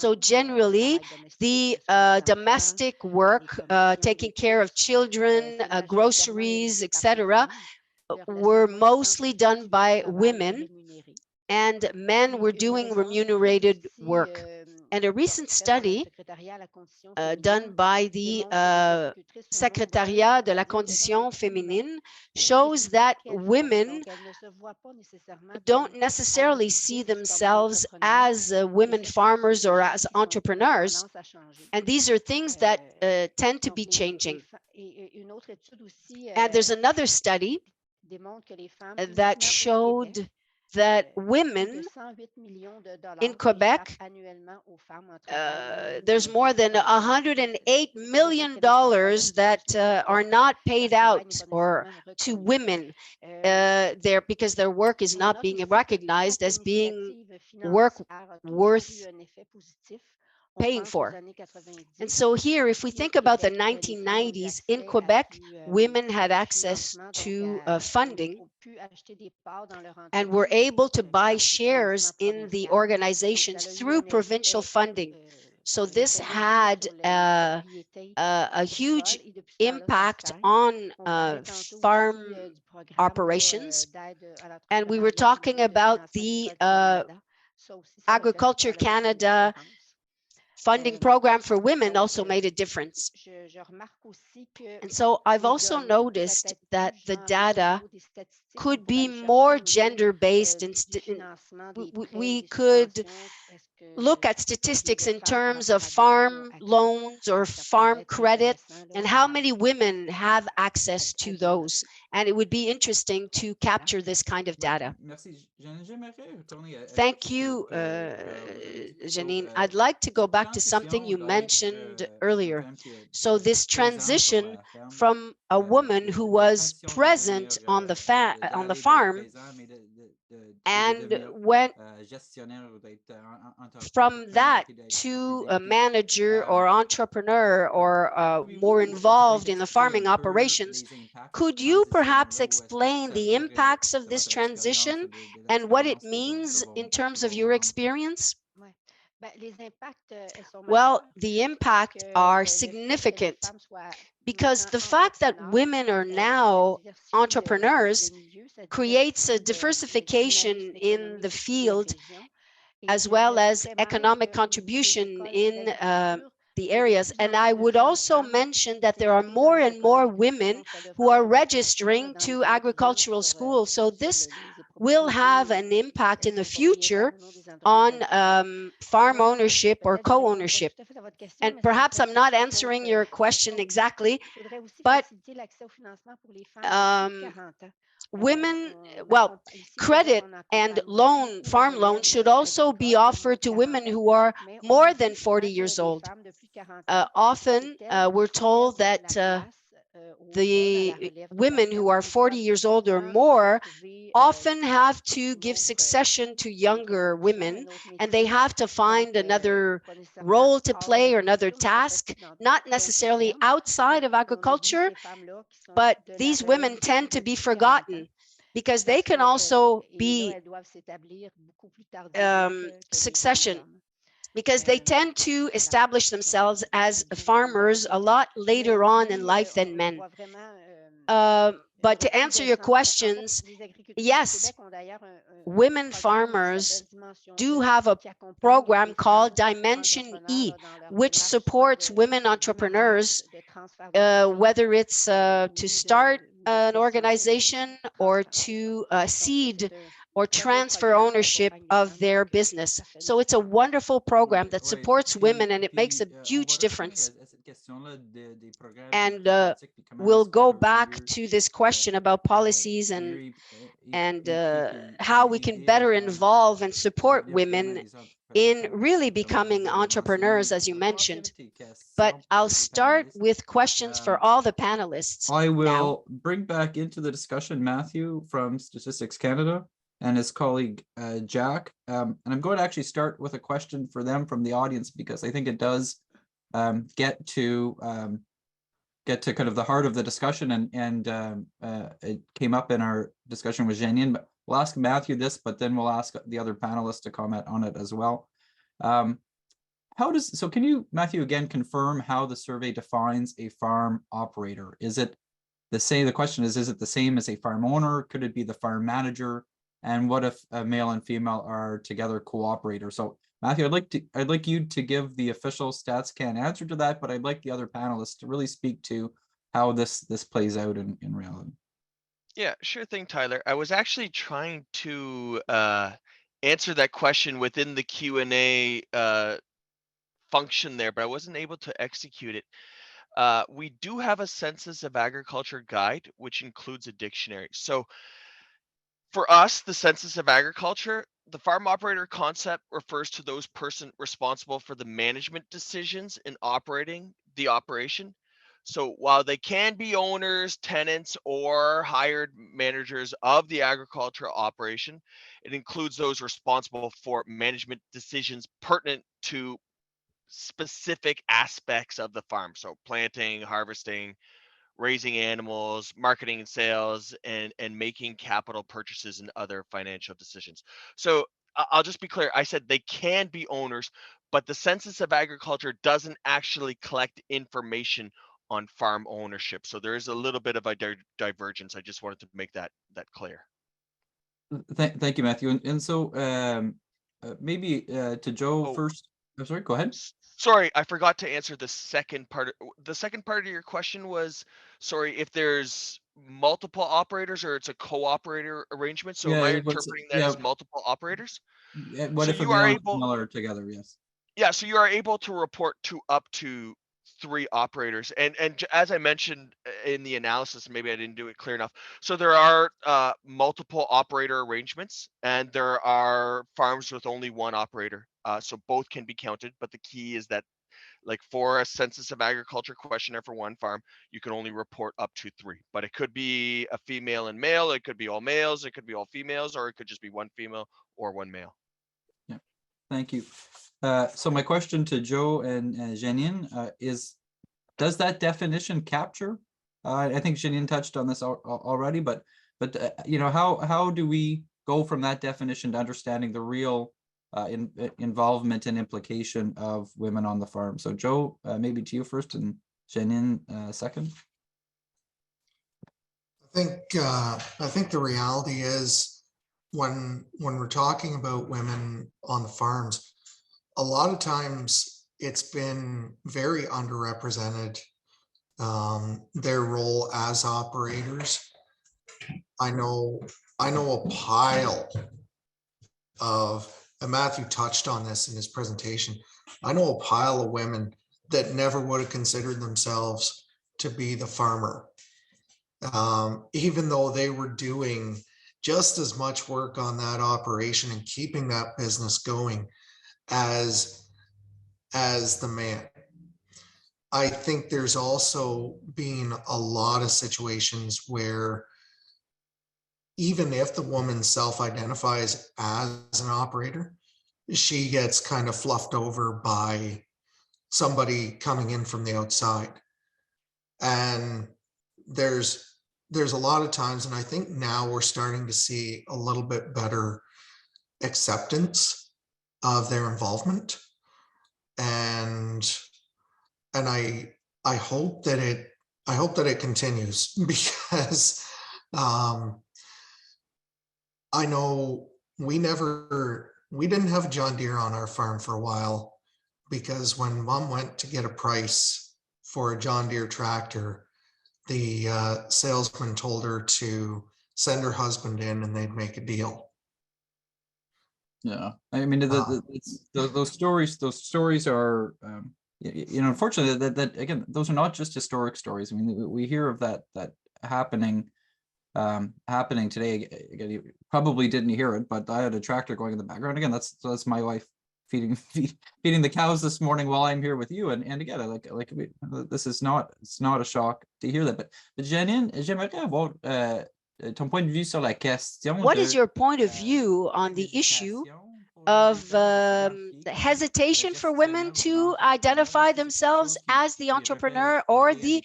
So generally, the domestic work, taking care of children, groceries, etc., were mostly done by women, and men were doing remunerated work. And a recent study done by the Secrétariat de la Condition Féminine shows that women don't necessarily see themselves as women farmers or as entrepreneurs. And these are things that tend to be changing. And there's another study that showed that women in Quebec, there's more than $108 million that are not paid out or to women there because their work is not being recognized as being work worth paying for. And so here, if we think about the 1990s in Quebec, women had access to funding and were able to buy shares in the organizations through provincial funding. So this had a huge impact on farm operations. And we were talking about the Agriculture Canada funding program for women also made a difference. And so I've also noticed that the data could be more gender-based. We could look at statistics in terms of farm loans or farm credit and how many women have access to those. And it would be interesting to capture this kind of data. Thank you, Janine. I'd like to go back to something you mentioned earlier. So this transition from a woman who was present on the farm and went from that to a manager or entrepreneur or more involved in the farming operations, could you perhaps explain the impacts of this transition and what it means in terms of your experience? Well, the impact are significant because the fact that women are now entrepreneurs creates a diversification in the field as well as economic contribution in the areas. And I would also mention that there are more and more women who are registering to agricultural schools. So this will have an impact in the future on farm ownership or co-ownership. And perhaps I'm not answering your question exactly, but women, well, credit and farm loan should also be offered to women who are more than 40 years old. Often we're told that the women who are 40 years old or more often have to give succession to younger women, and they have to find another role to play or another task, not necessarily outside of agriculture, but these women tend to be forgotten because they can also be succession, because they tend to establish themselves as farmers a lot later on in life than men. But to answer your questions, yes, women farmers do have a program called Dimension E, which supports women entrepreneurs, whether it's to start an organization or to seed or transfer ownership of their business. So it's a wonderful program that supports women, and it makes a huge difference. And we'll go back to this question about policies and how we can better involve and support women in really becoming entrepreneurs, as you mentioned. But I'll start with questions for all the panelists. I will bring back into the discussion Matthew from Statistics Canada and his colleague Jack. And I'm going to actually start with a question for them from the audience, because I think it does get to kind of the heart of the discussion, and it came up in our discussion with Janine. But we'll ask Matthew this, but then we'll ask the other panelists to comment on it as well. so can you, Matthew, again, confirm how the survey defines a farm operator? Is it the question is it the same as a farm owner? Could it be the farm manager? And what if a male and female are together cooperators? So Matthew, I'd like you to give the official StatsCan answer to that, but I'd like the other panelists to really speak to how this plays out in reality. Yeah, sure thing, Tyler. I was actually trying to answer that question within the Q&A function there, but I wasn't able to execute it. We do have a Census of Agriculture guide, which includes a dictionary. So for us, the Census of Agriculture, the farm operator concept refers to those person responsible for the management decisions in operating the operation. So while they can be owners, tenants, or hired managers of the agricultural operation, it includes those responsible for management decisions pertinent to specific aspects of the farm. So planting, harvesting, raising animals, marketing and sales, and making capital purchases and other financial decisions. So I'll just be clear. I said they can be owners, but the Census of Agriculture doesn't actually collect information on farm ownership. So there is a little bit of a divergence. I just wanted to make that clear. Thank you, Matthew. And so maybe to Joe first. I'm sorry, go ahead. Sorry, I forgot to answer the second part. The second part of your question was, sorry, if there's multiple operators or it's a co-operator arrangement. So am I interpreting that as multiple operators? What if a male and female are together? Yes. Yeah, so you are able to report to up to 3 operators. And as I mentioned in the analysis, maybe I didn't do it clear enough. So there are multiple operator arrangements, and there are farms with only one operator. So both can be counted, but the key is that, like, for a Census of Agriculture questionnaire for one farm, you can only report up to 3. But it could be a female and male, it could be all males, it could be all females, or it could just be one female or one male. Yeah, thank you. So my question to Joe and Janine is, does that definition capture? I think Janine touched on this already, but you know, how do we go from that definition to understanding the real involvement and implication of women on the farm? So Joe, maybe to you first, and Janine second. I think the reality is when we're talking about women on the farms, a lot of times it's been very underrepresented, their role as operators. I know a pile of, and Matthew touched on this in his presentation, I know a pile of women that never would have considered themselves to be the farmer, even though they were doing just as much work on that operation and keeping that business going as the man. I think there's also been a lot of situations where even if the woman self-identifies as an operator, she gets kind of fluffed over by somebody coming in from the outside. And there's a lot of times, and I think now we're starting to see a little bit better acceptance of their involvement, and I hope that it continues, because I know we didn't have a John Deere on our farm for a while, because when Mom went to get a price for a John Deere tractor, the salesman told her to send her husband in and they'd make a deal. Yeah, I mean, those stories are, you know, unfortunately, that again, those are not just historic stories. I mean, we hear of that happening today. Again, you probably didn't hear it, but I had a tractor going in the background. Again, that's my wife feeding the cows this morning while I'm here with you. And again, this is it's not a shock to hear that. But Janine, j'aimerais avoir ton point de vue sur la question. What is your point of view on the issue of hesitation for women to identify themselves as the entrepreneur or the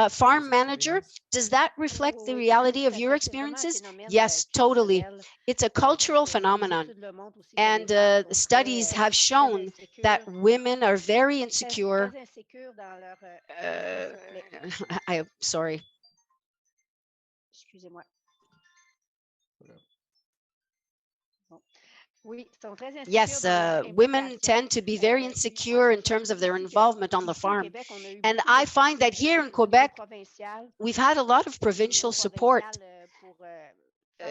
farm manager? Does that reflect the reality of your experiences? Yes, totally. It's a cultural phenomenon. And studies have shown that women are very insecure. I'm sorry. Excusez-moi. Yes, women tend to be very insecure in terms of their involvement on the farm. And I find that here in Quebec, we've had a lot of provincial support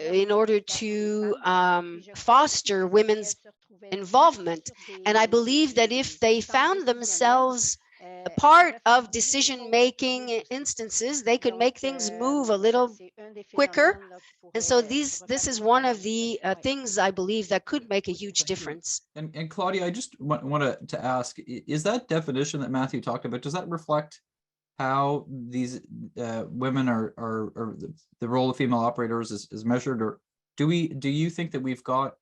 in order to foster women's involvement. And I believe that if they found themselves a part of decision-making instances, they could make things move a little quicker. And so this is one of the things I believe that could make a huge difference. And Claudia, I just want to ask, is that definition that Matthew talked about, does that reflect how these women are the role of female operators is measured, or do you think that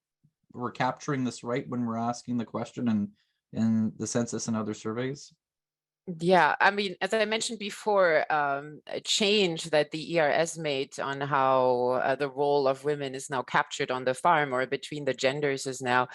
we're capturing this right when we're asking the question in the census and other surveys? Yeah, I mean, as I mentioned before, a change that the ERS made on how the role of women is now captured on the farm or between the genders is now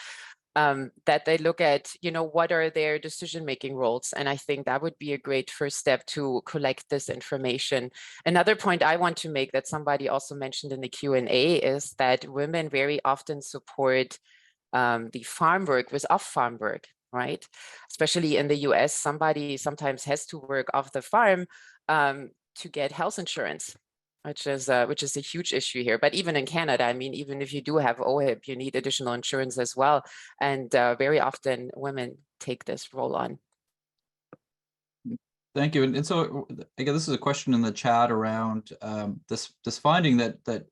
that they look at, what are their decision-making roles? And I think that would be a great first step to collect this information. Another point I want to make that somebody also mentioned in the Q&A is that women very often support the farm work with off-farm work, right? Especially in the US, somebody sometimes has to work off the farm to get health insurance, which is a huge issue here. But even in Canada, I mean, even if you do have OHIP, you need additional insurance as well. And very often women take this role on. Thank you. And so I guess this is a question in the chat around this finding that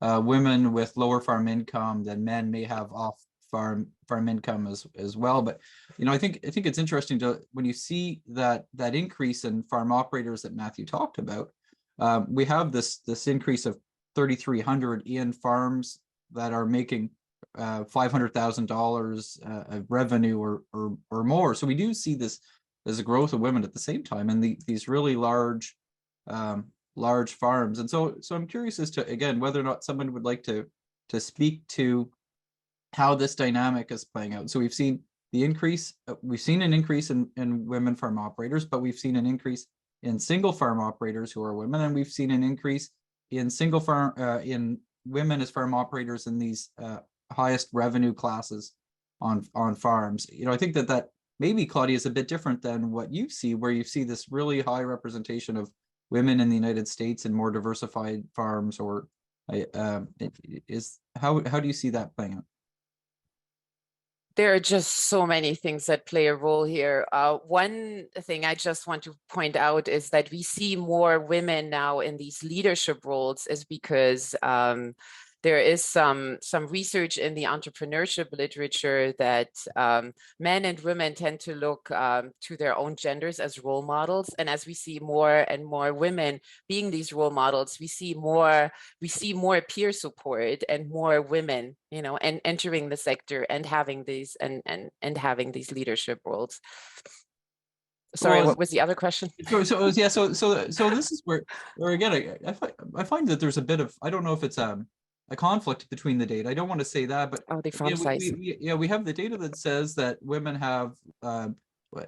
women with lower farm income than men may have off farm income as well. But I think it's interesting to when you see that increase in farm operators that Matthew talked about. We have this increase of 3,300 in farms that are making $500,000 of revenue or more. So we do see this as a growth of women at the same time, and these really large farms. And so I'm curious as to, again, whether or not someone would like to speak to how this dynamic is playing out. So we've seen the increase. We've seen an increase in women farm operators, but we've seen an increase in single farm operators who are women, and we've seen an increase in single farm in women as farm operators in these highest revenue classes on farms. I think that maybe, Claudia, is a bit different than what you see, where you see this really high representation of women in the United States and more diversified farms. Or how do you see that playing out? There are just so many things that play a role here. One thing I just want to point out is that we see more women now in these leadership roles is because there is some research in the entrepreneurship literature that men and women tend to look to their own genders as role models. And as we see more and more women being these role models, we see more peer support and more women, and entering the sector and having these and having these leadership roles. Sorry, what was the other question? So this is where again, I find that there's a bit of, I don't know if it's a conflict between the data. I don't want to say that, but the farm size. We have the data that says that women tend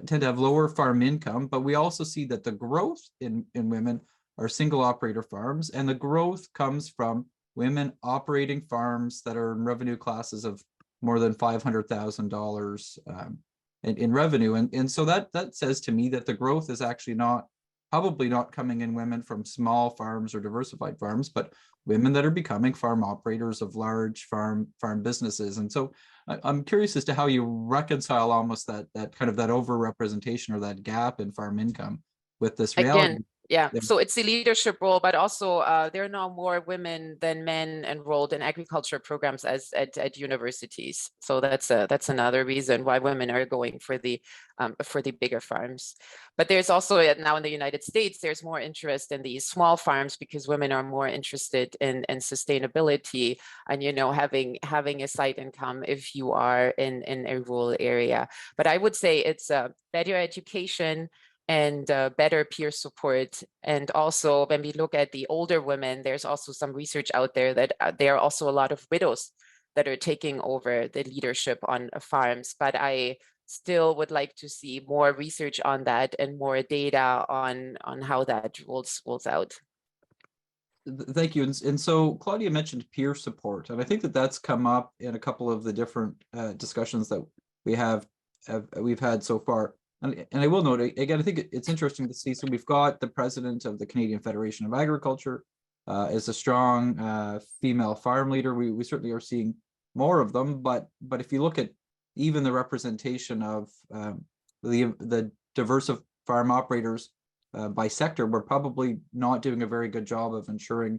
to have lower farm income, but we also see that the growth in women are single operator farms, and the growth comes from women operating farms that are in revenue classes of more than $500,000 in revenue, and so that says to me that the growth is actually probably not coming in women from small farms or diversified farms, but women that are becoming farm operators of large farm businesses. And so I'm curious as to how you reconcile almost that kind of that overrepresentation or that gap in farm income with this reality. Yeah, Yeah. so it's the leadership role, but also there are now more women than men enrolled in agriculture programs at universities. So that's another reason why women are going for the bigger farms. But there's also now in the United States, there's more interest in these small farms because women are more interested in sustainability and, you know, having a side income if you are in a rural area. But I would say it's better education and better peer support. And also when we look at the older women, there's also some research out there that there are also a lot of widows that are taking over the leadership on farms. But I still would like to see more research on that and more data on how that rolls out. Thank you. And so Claudia mentioned peer support, and I think that that's come up in a couple of the different discussions that we've had so far. And I will note again, I think it's interesting to see. So we've got the president of the Canadian Federation of Agriculture as a strong female farm leader. We certainly are seeing more of them, but if you look at even the representation of the diverse of farm operators by sector, we're probably not doing a very good job of ensuring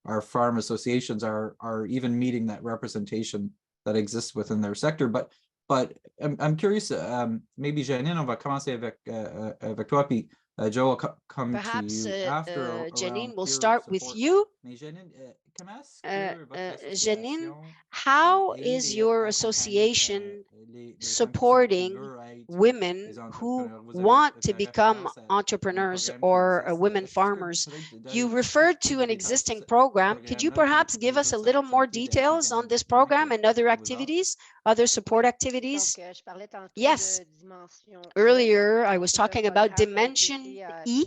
our farm associations are even meeting that representation that exists within their sector. But I'm curious, maybe Janine, on va commencer avec toi, puis Joe will come Perhaps to you after. Janine will start with you. Janine, how is your association supporting women who want to become entrepreneurs or women farmers? You referred to an existing program. Could you perhaps give us a little more details on this program and other activities, other support activities? Yes. Earlier, I was talking about Dimension E.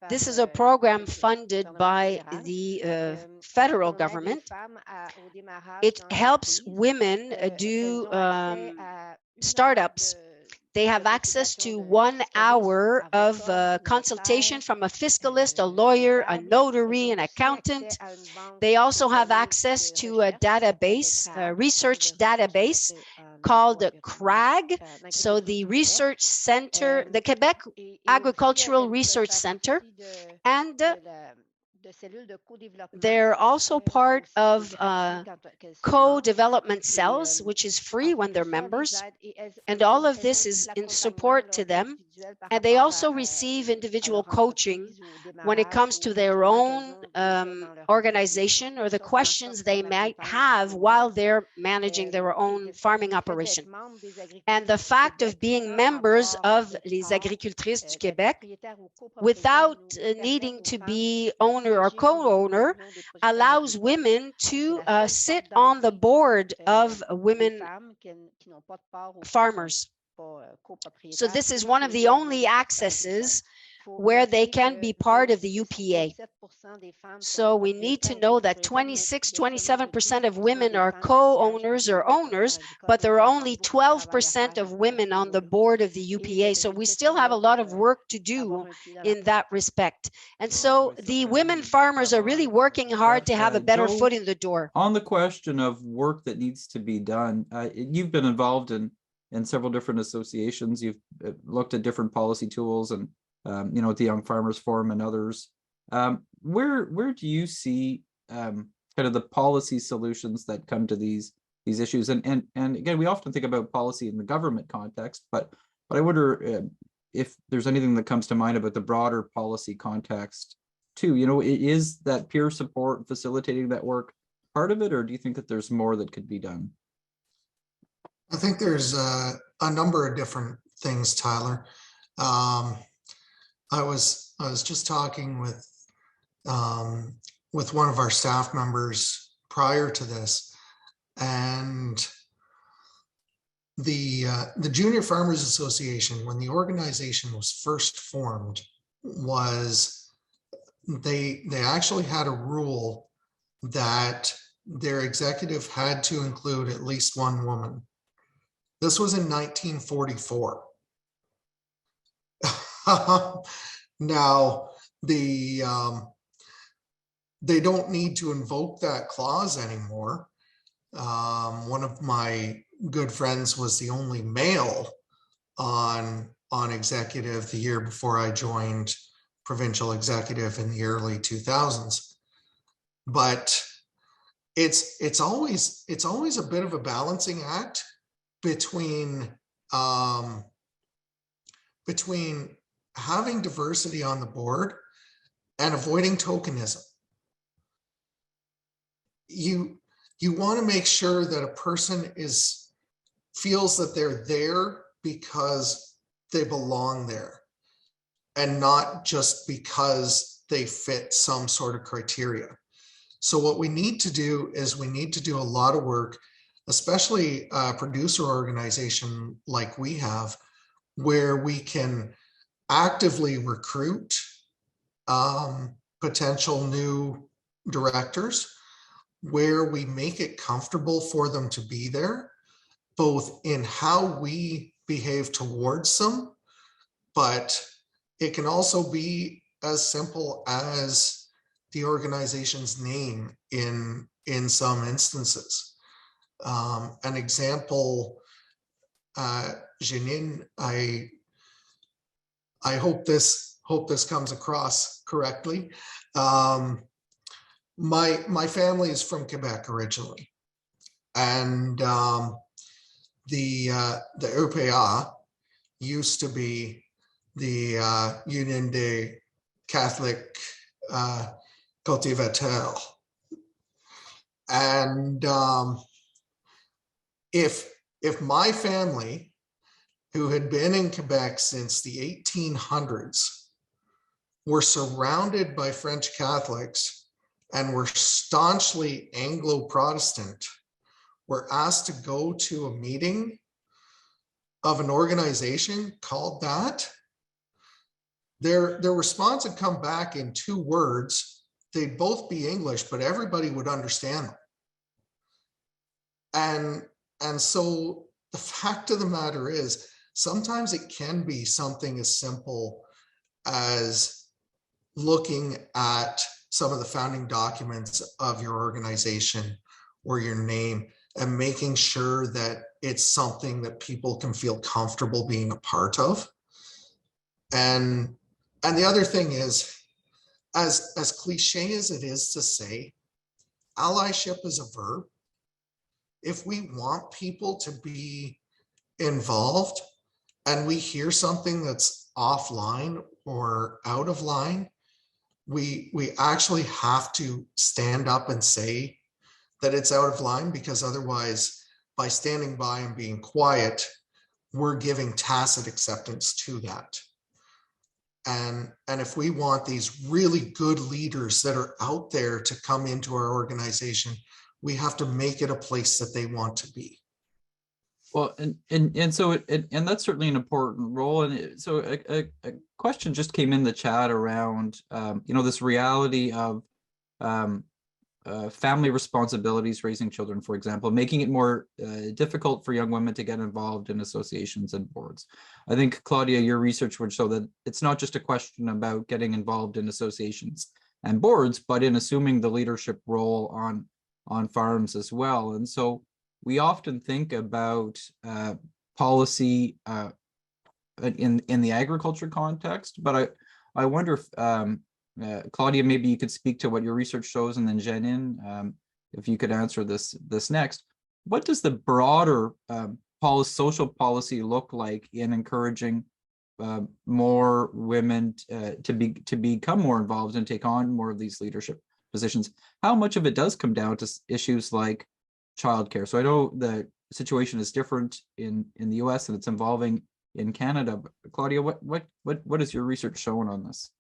This is a program funded by the federal government. It helps women do startups. They have access to 1 hour of consultation from a fiscalist, a lawyer, a notary, an accountant. They also have access to a database, a research database called CRAG. So the research center, the Quebec Agricultural Research Center, and they're also part of co-development cells, which is free when they're members. And all of this is in support to them. And they also receive individual coaching when it comes to their own organization or the questions they might have while they're managing their own farming operation. And the fact of being members of Les Agricultrices du Québec, without needing to be owner or co-owner, allows women to sit on the board of women farmers. So this is one of the only accesses where they can be part of the UPA. So we need to know that 27% of women are co-owners or owners, but there are only 12% of women on the board of the UPA. So we still have a lot of work to do in that respect. And so the women farmers are really working hard to have a better foot in the door. On the question of work that needs to be done, you've been involved in several different associations. You've looked at different policy tools and at the Young Farmers Forum and others. Where do you see kind of the policy solutions that come to these issues? And again, we often think about policy in the government context, but I wonder if there's anything that comes to mind about the broader policy context too. Is that peer support facilitating that work part of it, or do you think that there's more that could be done? I think there's a number of different things, Tyler. I was just talking with one of our staff members prior to this, and the Junior Farmers Association, when the organization was first formed, was they actually had a rule that their executive had to include at least one woman. This was in 1944. Now, they don't need to invoke that clause anymore. One of my good friends was the only male on executive the year before I joined provincial executive in the early 2000s. But it's always a bit of a balancing act between having diversity on the board and avoiding tokenism. You want to make sure that a person feels that they're there because they belong there, and not just because they fit some sort of criteria. So what we need to do is we need to do a lot of work, especially a producer organization like we have, where we can actively recruit potential new directors, where we make it comfortable for them to be there, both in how we behave towards them, but it can also be as simple as the organization's name in some instances. An example, Janine, I hope this comes across correctly. My family is from Quebec originally, and the UPA used to be the Union des Catholic Cultivateurs. And if my family, who had been in Quebec since the 1800s, were surrounded by French Catholics and were staunchly Anglo-Protestant, were asked to go to a meeting of an organization called that, their response would come back in 2 words. They'd both be English, but everybody would understand them. And so the fact of the matter is, sometimes it can be something as simple as looking at some of the founding documents of your organization or your name and making sure that it's something that people can feel comfortable being a part of. And the other thing is, as cliche as it is to say, allyship is a verb. If we want people to be involved and we hear something that's offline or out of line, we actually have to stand up and say that it's out of line, because otherwise, by standing by and being quiet, we're giving tacit acceptance to that. And if we want these really good leaders that are out there to come into our organization, we have to make it a place that they want to be. Well, and so and that's certainly an important role. And so a question just came in the chat around this reality of family responsibilities, raising children, for example, making it more difficult for young women to get involved in associations and boards. I think, Claudia, your research would show that it's not just a question about getting involved in associations and boards, but in assuming the leadership role on farms as well. And so we often think about policy in the agriculture context, but I wonder if Claudia, maybe you could speak to what your research shows, and then Jeanine, if you could answer this next. What does the broader social policy look like in encouraging more women to become more involved and take on more of these leadership positions? How much of it does come down to issues like childcare? So I know the situation is different in the US and it's evolving in Canada. But Claudia, what is your research showing on this?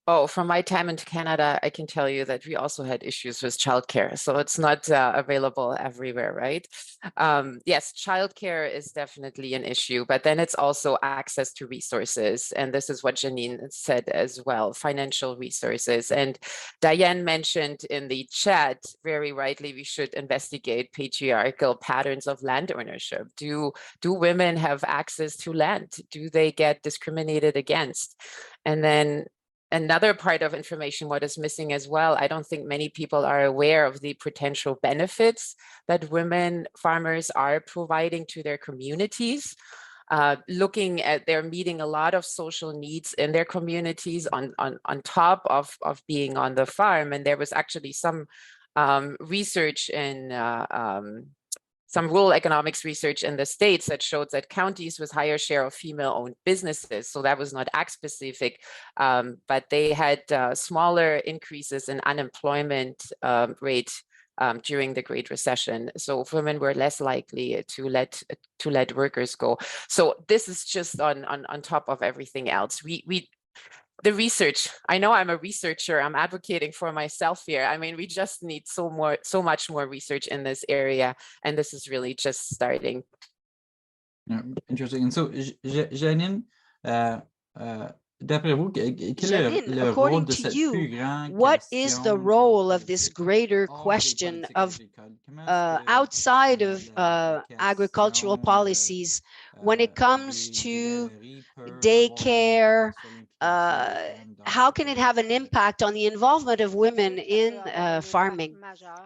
Oh, from my time in Canada, I can tell you that we also had issues with childcare. So it's not available everywhere, right? Yes, childcare is definitely an issue, but then it's also access to resources. And this is what Janine said as well, financial resources. And Diane mentioned in the chat, very rightly, we should investigate patriarchal patterns of land ownership. Do women have access to land? Do they get discriminated against? And then another part of information, what is missing as well, I don't think many people are aware of the potential benefits that women farmers are providing to their communities. looking at, they're meeting a lot of social needs in their communities on top of being on the farm. And there was actually some research in some rural economics research in the States that showed that counties with higher share of female-owned businesses, so that was not ag specific, but they had smaller increases in unemployment rate during the Great Recession. So women were less likely to let workers go. So this is just on top of everything else. The research, I know I'm a researcher, I'm advocating for myself here. I mean, we just need so much more research in this area, and this is really just starting. Yeah, interesting. And so, Janine, d'après vous, quel est Janine, le rôle according de to cette you, plus grande what is the question role of de this sécurité greater hors des question politiques of agricoles? Comment est-ce que, outside of la agricultural question policies when it comes des to garderies peut avoir un daycare? impact sur l'implication des femmes dans How cette can it have an impact on the involvement of women in farming?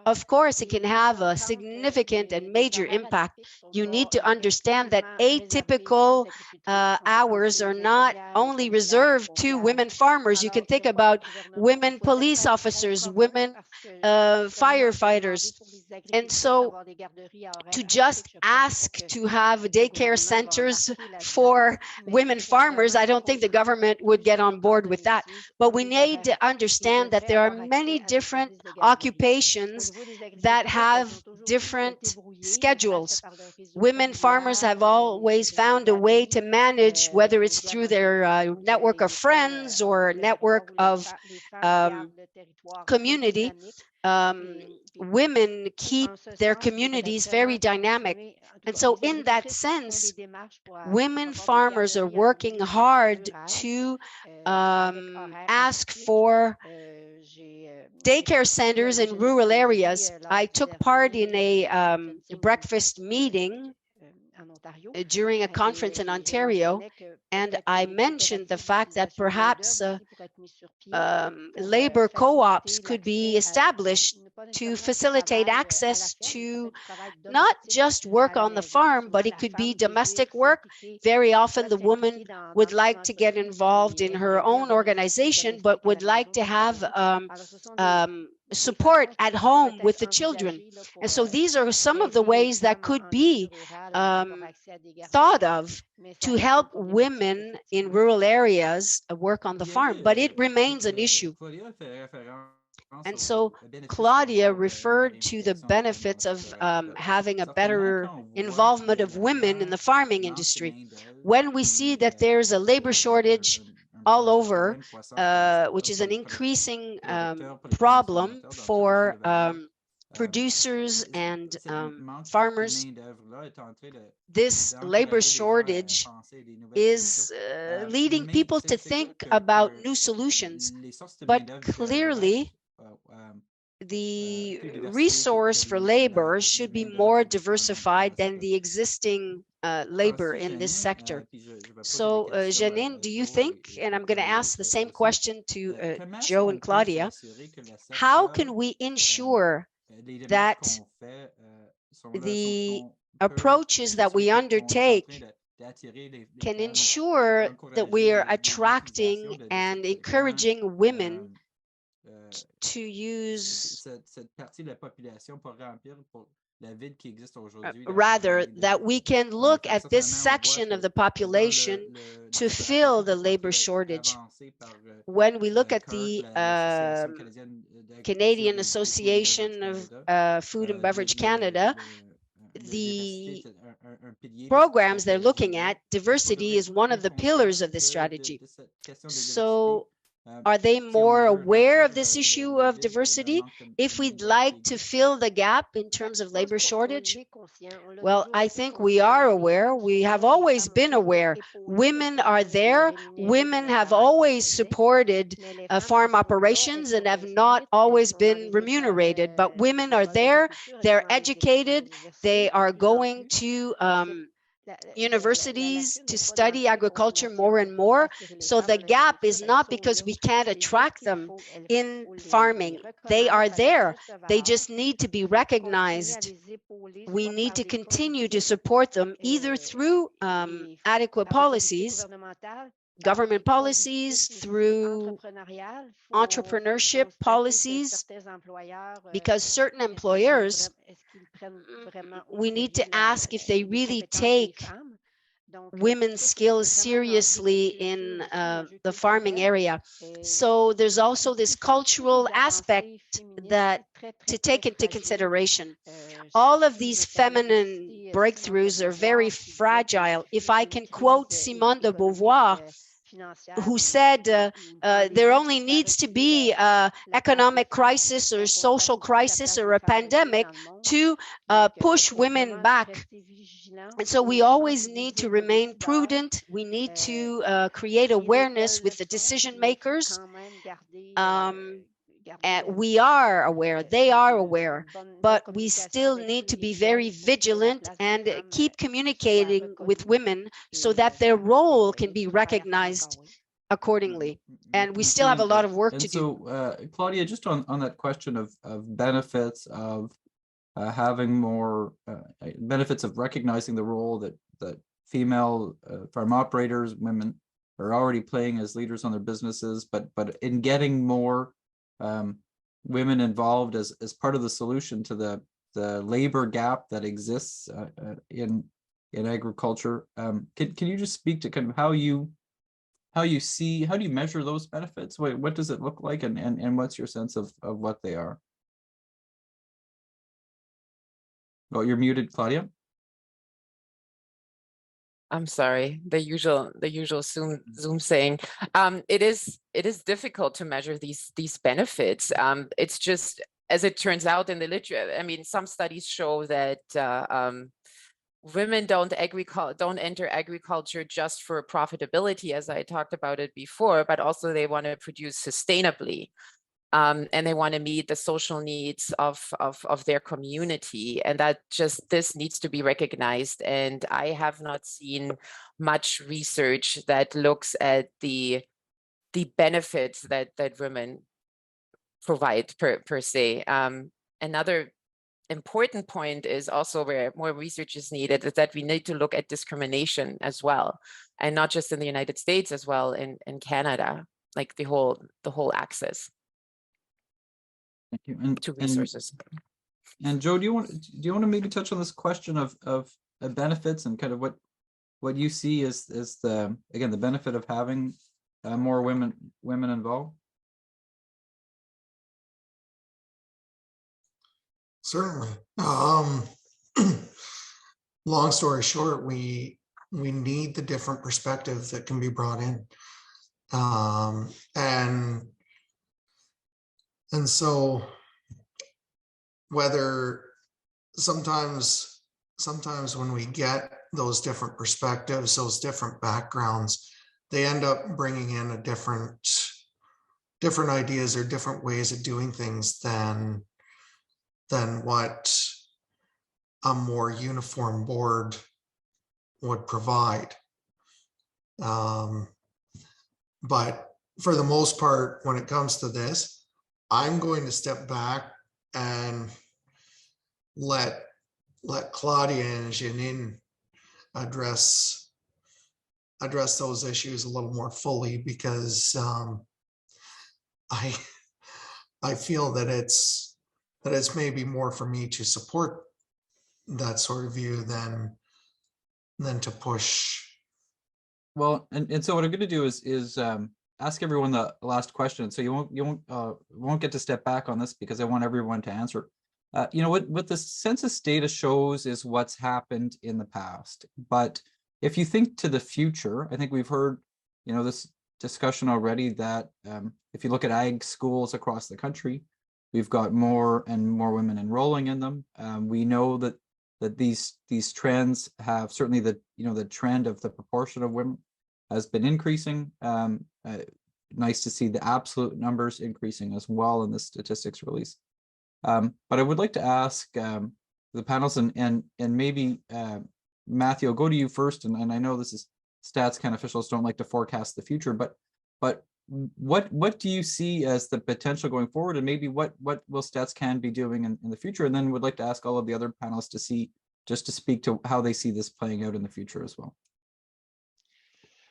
Of course, it can have a significant and major impact. You need to understand that atypical hours are not only reserved to women farmers. You can think about women police officers, women firefighters. And so to just ask to have daycare centers for women farmers, I don't think the government would get on board with that. But we need to understand that there are many different occupations that have different schedules. Women farmers have always found a way to manage, whether it's through their network of friends or network of community. Women keep their communities very dynamic. And so in that sense, women farmers are working hard to ask for daycare centers in rural areas. I took part in a breakfast meeting during a conference in Ontario, and I mentioned the fact that perhaps labor co-ops could be established to facilitate access to not just work on the farm, but it could be domestic work. Very often the woman would like to get involved in her own organization, but would like to have support at home with the children. And so these are some of the ways that could be thought of to help women in rural areas work on the farm, but it remains an issue. And so Claudia referred to the benefits of having a better involvement of women in the farming industry. When we see that there's a labor shortage all over, which is an increasing problem for producers and farmers, this labor shortage is leading people to think about new solutions. But clearly, the resource for labor should be more diversified than the existing labor in this sector. So, Janine, do you think, and I'm going to ask the same question to Joe and Claudia, how can we ensure that the approaches that we undertake can ensure that we are attracting and encouraging women to use, rather, that we can look at this section of the population to fill the labor shortage. When we look at the Canadian Association of Food and Beverage Canada, the programs they're looking at, diversity is one of the pillars of this strategy. So are they more aware of this issue of diversity? If we'd like to fill the gap in terms of labor shortage, well, I think we are aware. We have always been aware. Women are there. Women have always supported farm operations and have not always been remunerated. But women are there. They're educated. They are going to universities to study agriculture more and more. So the gap is not because we can't attract them in farming. They are there. They just need to be recognized. We need to continue to support them either through adequate policies, government policies, through entrepreneurship policies, because certain employers, we need to ask if they really take women's skills seriously in the farming area. So there's also this cultural aspect that to take into consideration. All of these feminine breakthroughs are very fragile. If I can quote Simone de Beauvoir, who said there only needs to be an economic crisis or social crisis or a pandemic to push women back. And so we always need to remain prudent. We need to create awareness with the decision makers. We are aware, they are aware, but we still need to be very vigilant and keep communicating with women so that their role can be recognized accordingly. And we still have a lot of work to do. So, Claudia, just on that question of benefits of having more benefits of recognizing the role that female farm operators, women, are already playing as leaders on their businesses, but in getting more women involved as part of the solution to the labor gap that exists in agriculture. Can you just speak to kind of how do you measure those benefits? What does it look like, and what's your sense of what they are? Oh, you're muted, Claudia. I'm sorry, the usual Zoom saying. It is difficult to measure these benefits. It's just, as it turns out in the literature, I mean, some studies show that women don't enter agriculture just for profitability, as I talked about it before, but also they want to produce sustainably. And they want to meet the social needs of their community, and this needs to be recognized. And I have not seen much research that looks at the benefits that women provide per se. Another important point is also where more research is needed, is that we need to look at discrimination as well, and not just in the United States, as well in Canada, like the whole access. Thank you. To resources. And Joe, do you want to maybe touch on this question of benefits and kind of what you see as the benefit of having more women involved? Certainly. Long story short, we need the different perspectives that can be brought in, and so whether sometimes when we get those different perspectives, those different backgrounds, they end up bringing in a different ideas or different ways of doing things than what a more uniform board would provide. But for the most part, when it comes to this, I'm going to step back and let Claudia and Janine address those issues a little more fully, because I feel that it's maybe more for me to support that sort of view than to push. Well, and so what I'm going to do is ask everyone the last question. So you won't get to step back on this, because I want everyone to answer. What the census data shows is what's happened in the past. But if you think to the future, I think we've heard, this discussion already that if you look at ag schools across the country, we've got more and more women enrolling in them. We know that these trends have certainly the trend of the proportion of women has been increasing. Nice to see the absolute numbers increasing as well in the statistics release. But I would like to ask the panels and maybe Matthew, I'll go to you first, and I know this is stats kind of officials don't like to forecast the future, but what do you see as the potential going forward, and maybe what will stats can be doing in the future? And then would like to ask all of the other panelists to speak to how they see this playing out in the future as well.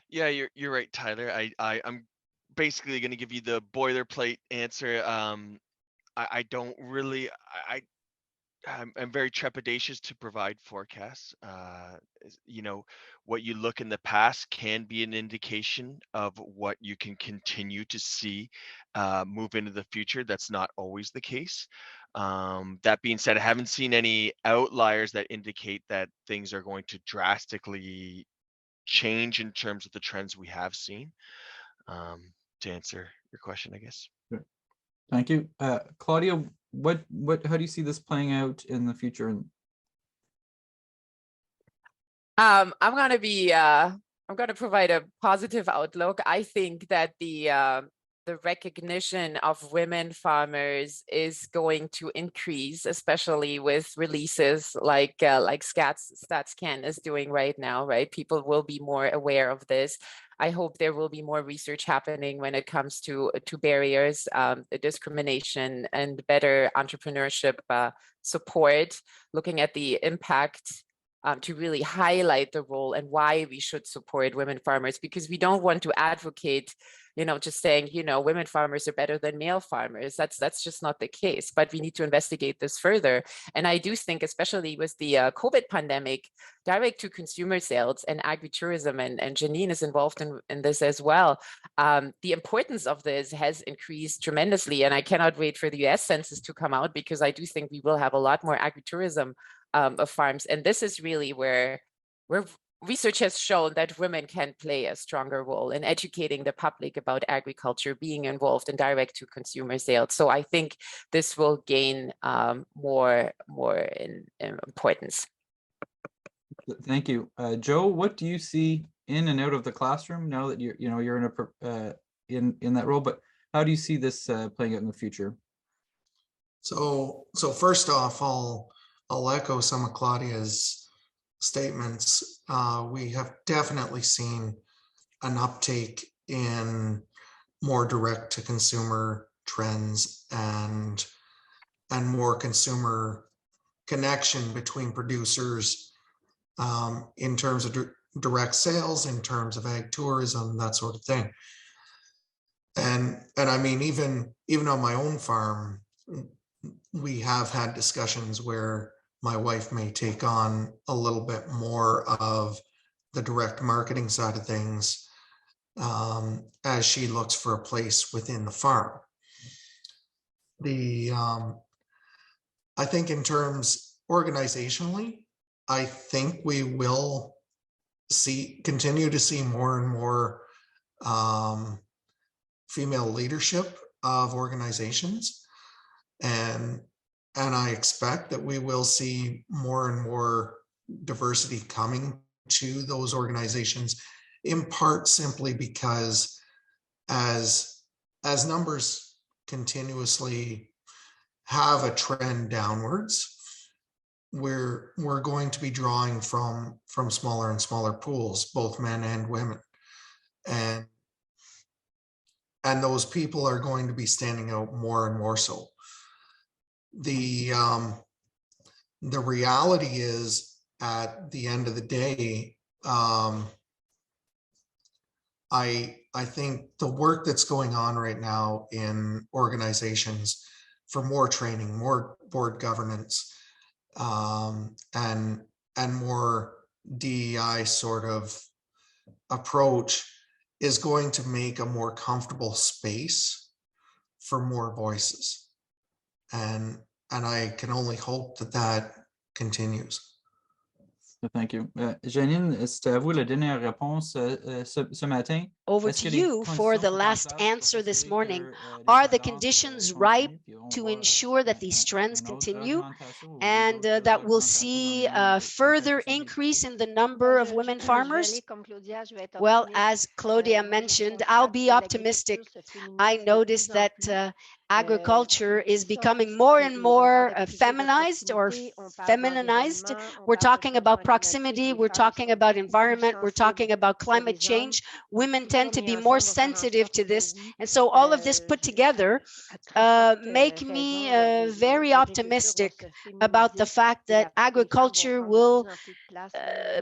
Yeah, you're right, Tyler. I'm basically going to give you the boilerplate answer. I don't really I'm very trepidatious to provide forecasts. You know, what you look in the past can be an indication of what you can continue to see move into the future. That's not always the case. That being said, I haven't seen any outliers that indicate that things are going to drastically change in terms of the trends we have seen. To answer your question, I guess. Thank you. Claudia, how do you see this playing out in the future? I'm gonna provide a positive outlook. I think that the recognition of women farmers is going to increase, especially with releases like StatsCan is doing right now, right? People will be more aware of this. I hope there will be more research happening when it comes to barriers, discrimination, and better entrepreneurship support, looking at the impact to really highlight the role and why we should support women farmers, because we don't want to advocate, just saying, women farmers are better than male farmers. That's just not the case, but we need to investigate this further. And I do think, especially with the COVID pandemic, direct to consumer sales and agritourism, and Janine is involved in this as well. The importance of this has increased tremendously, and I cannot wait for the US census to come out, because I do think we will have a lot more agritourism of farms. And this is really where research has shown that women can play a stronger role in educating the public about agriculture, being involved in direct to consumer sales. So I think this will gain more in importance. Thank you. Joe, what do you see in and out of the classroom now that you're in that role, but how do you see this playing out in the future? So first off, I'll echo some of Claudia's statements. We have definitely seen an uptake in more direct to consumer trends and more consumer connection between producers in terms of direct sales, in terms of ag tourism, that sort of thing. And I mean, even on my own farm, we have had discussions where my wife may take on a little bit more of the direct marketing side of things as she looks for a place within the farm. I think in terms organizationally, I think we will continue to see more and more female leadership of organizations. And I expect that we will see more and more diversity coming to those organizations, in part simply because as numbers continuously have a trend downwards, we're going to be drawing from smaller and smaller pools, both men and women. And those people are going to be standing out more and more so. The reality is, at the end of the day, I think the work that's going on right now in organizations for more training, more board governance, and more DEI sort of approach is going to make a more comfortable space for more voices. And I can only hope that continues. Thank you. Janine, c'est à vous la dernière réponse ce matin. Over to you for the last answer this morning. Are the conditions ripe to ensure that these trends continue and that we'll see a further increase in the number of women farmers? Well, as Claudia mentioned, I'll be optimistic. I noticed that agriculture is becoming more and more feminized or feminized. We're talking about proximity, we're talking about environment, we're talking about climate change. Women tend to be more sensitive to this. And so all of this put together make me very optimistic about the fact that agriculture will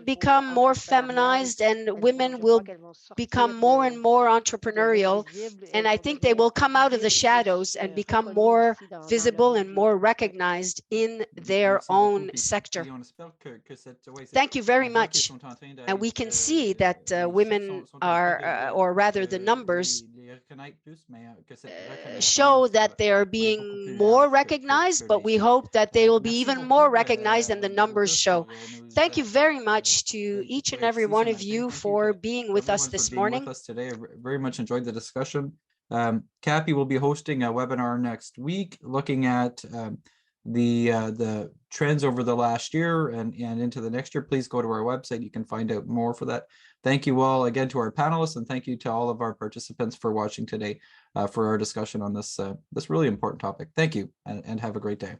become more feminized and women will become more and more entrepreneurial. And I think they will come out of the shadows and become more visible and more recognized in their own sector. Thank you very much. And we can see that women are, or rather the numbers show that they are being more recognized, but we hope that they will be even more recognized than the numbers show. Thank you very much to each and every one of you for being with us this morning. With us today. I very much enjoyed the discussion. CAPI will be hosting a webinar next week looking at the trends over the last year and into the next year. Please go to our website. You can find out more for that. Thank you all again to our panelists, and thank you to all of our participants for watching today for our discussion on this really important topic. Thank you, and have a great day.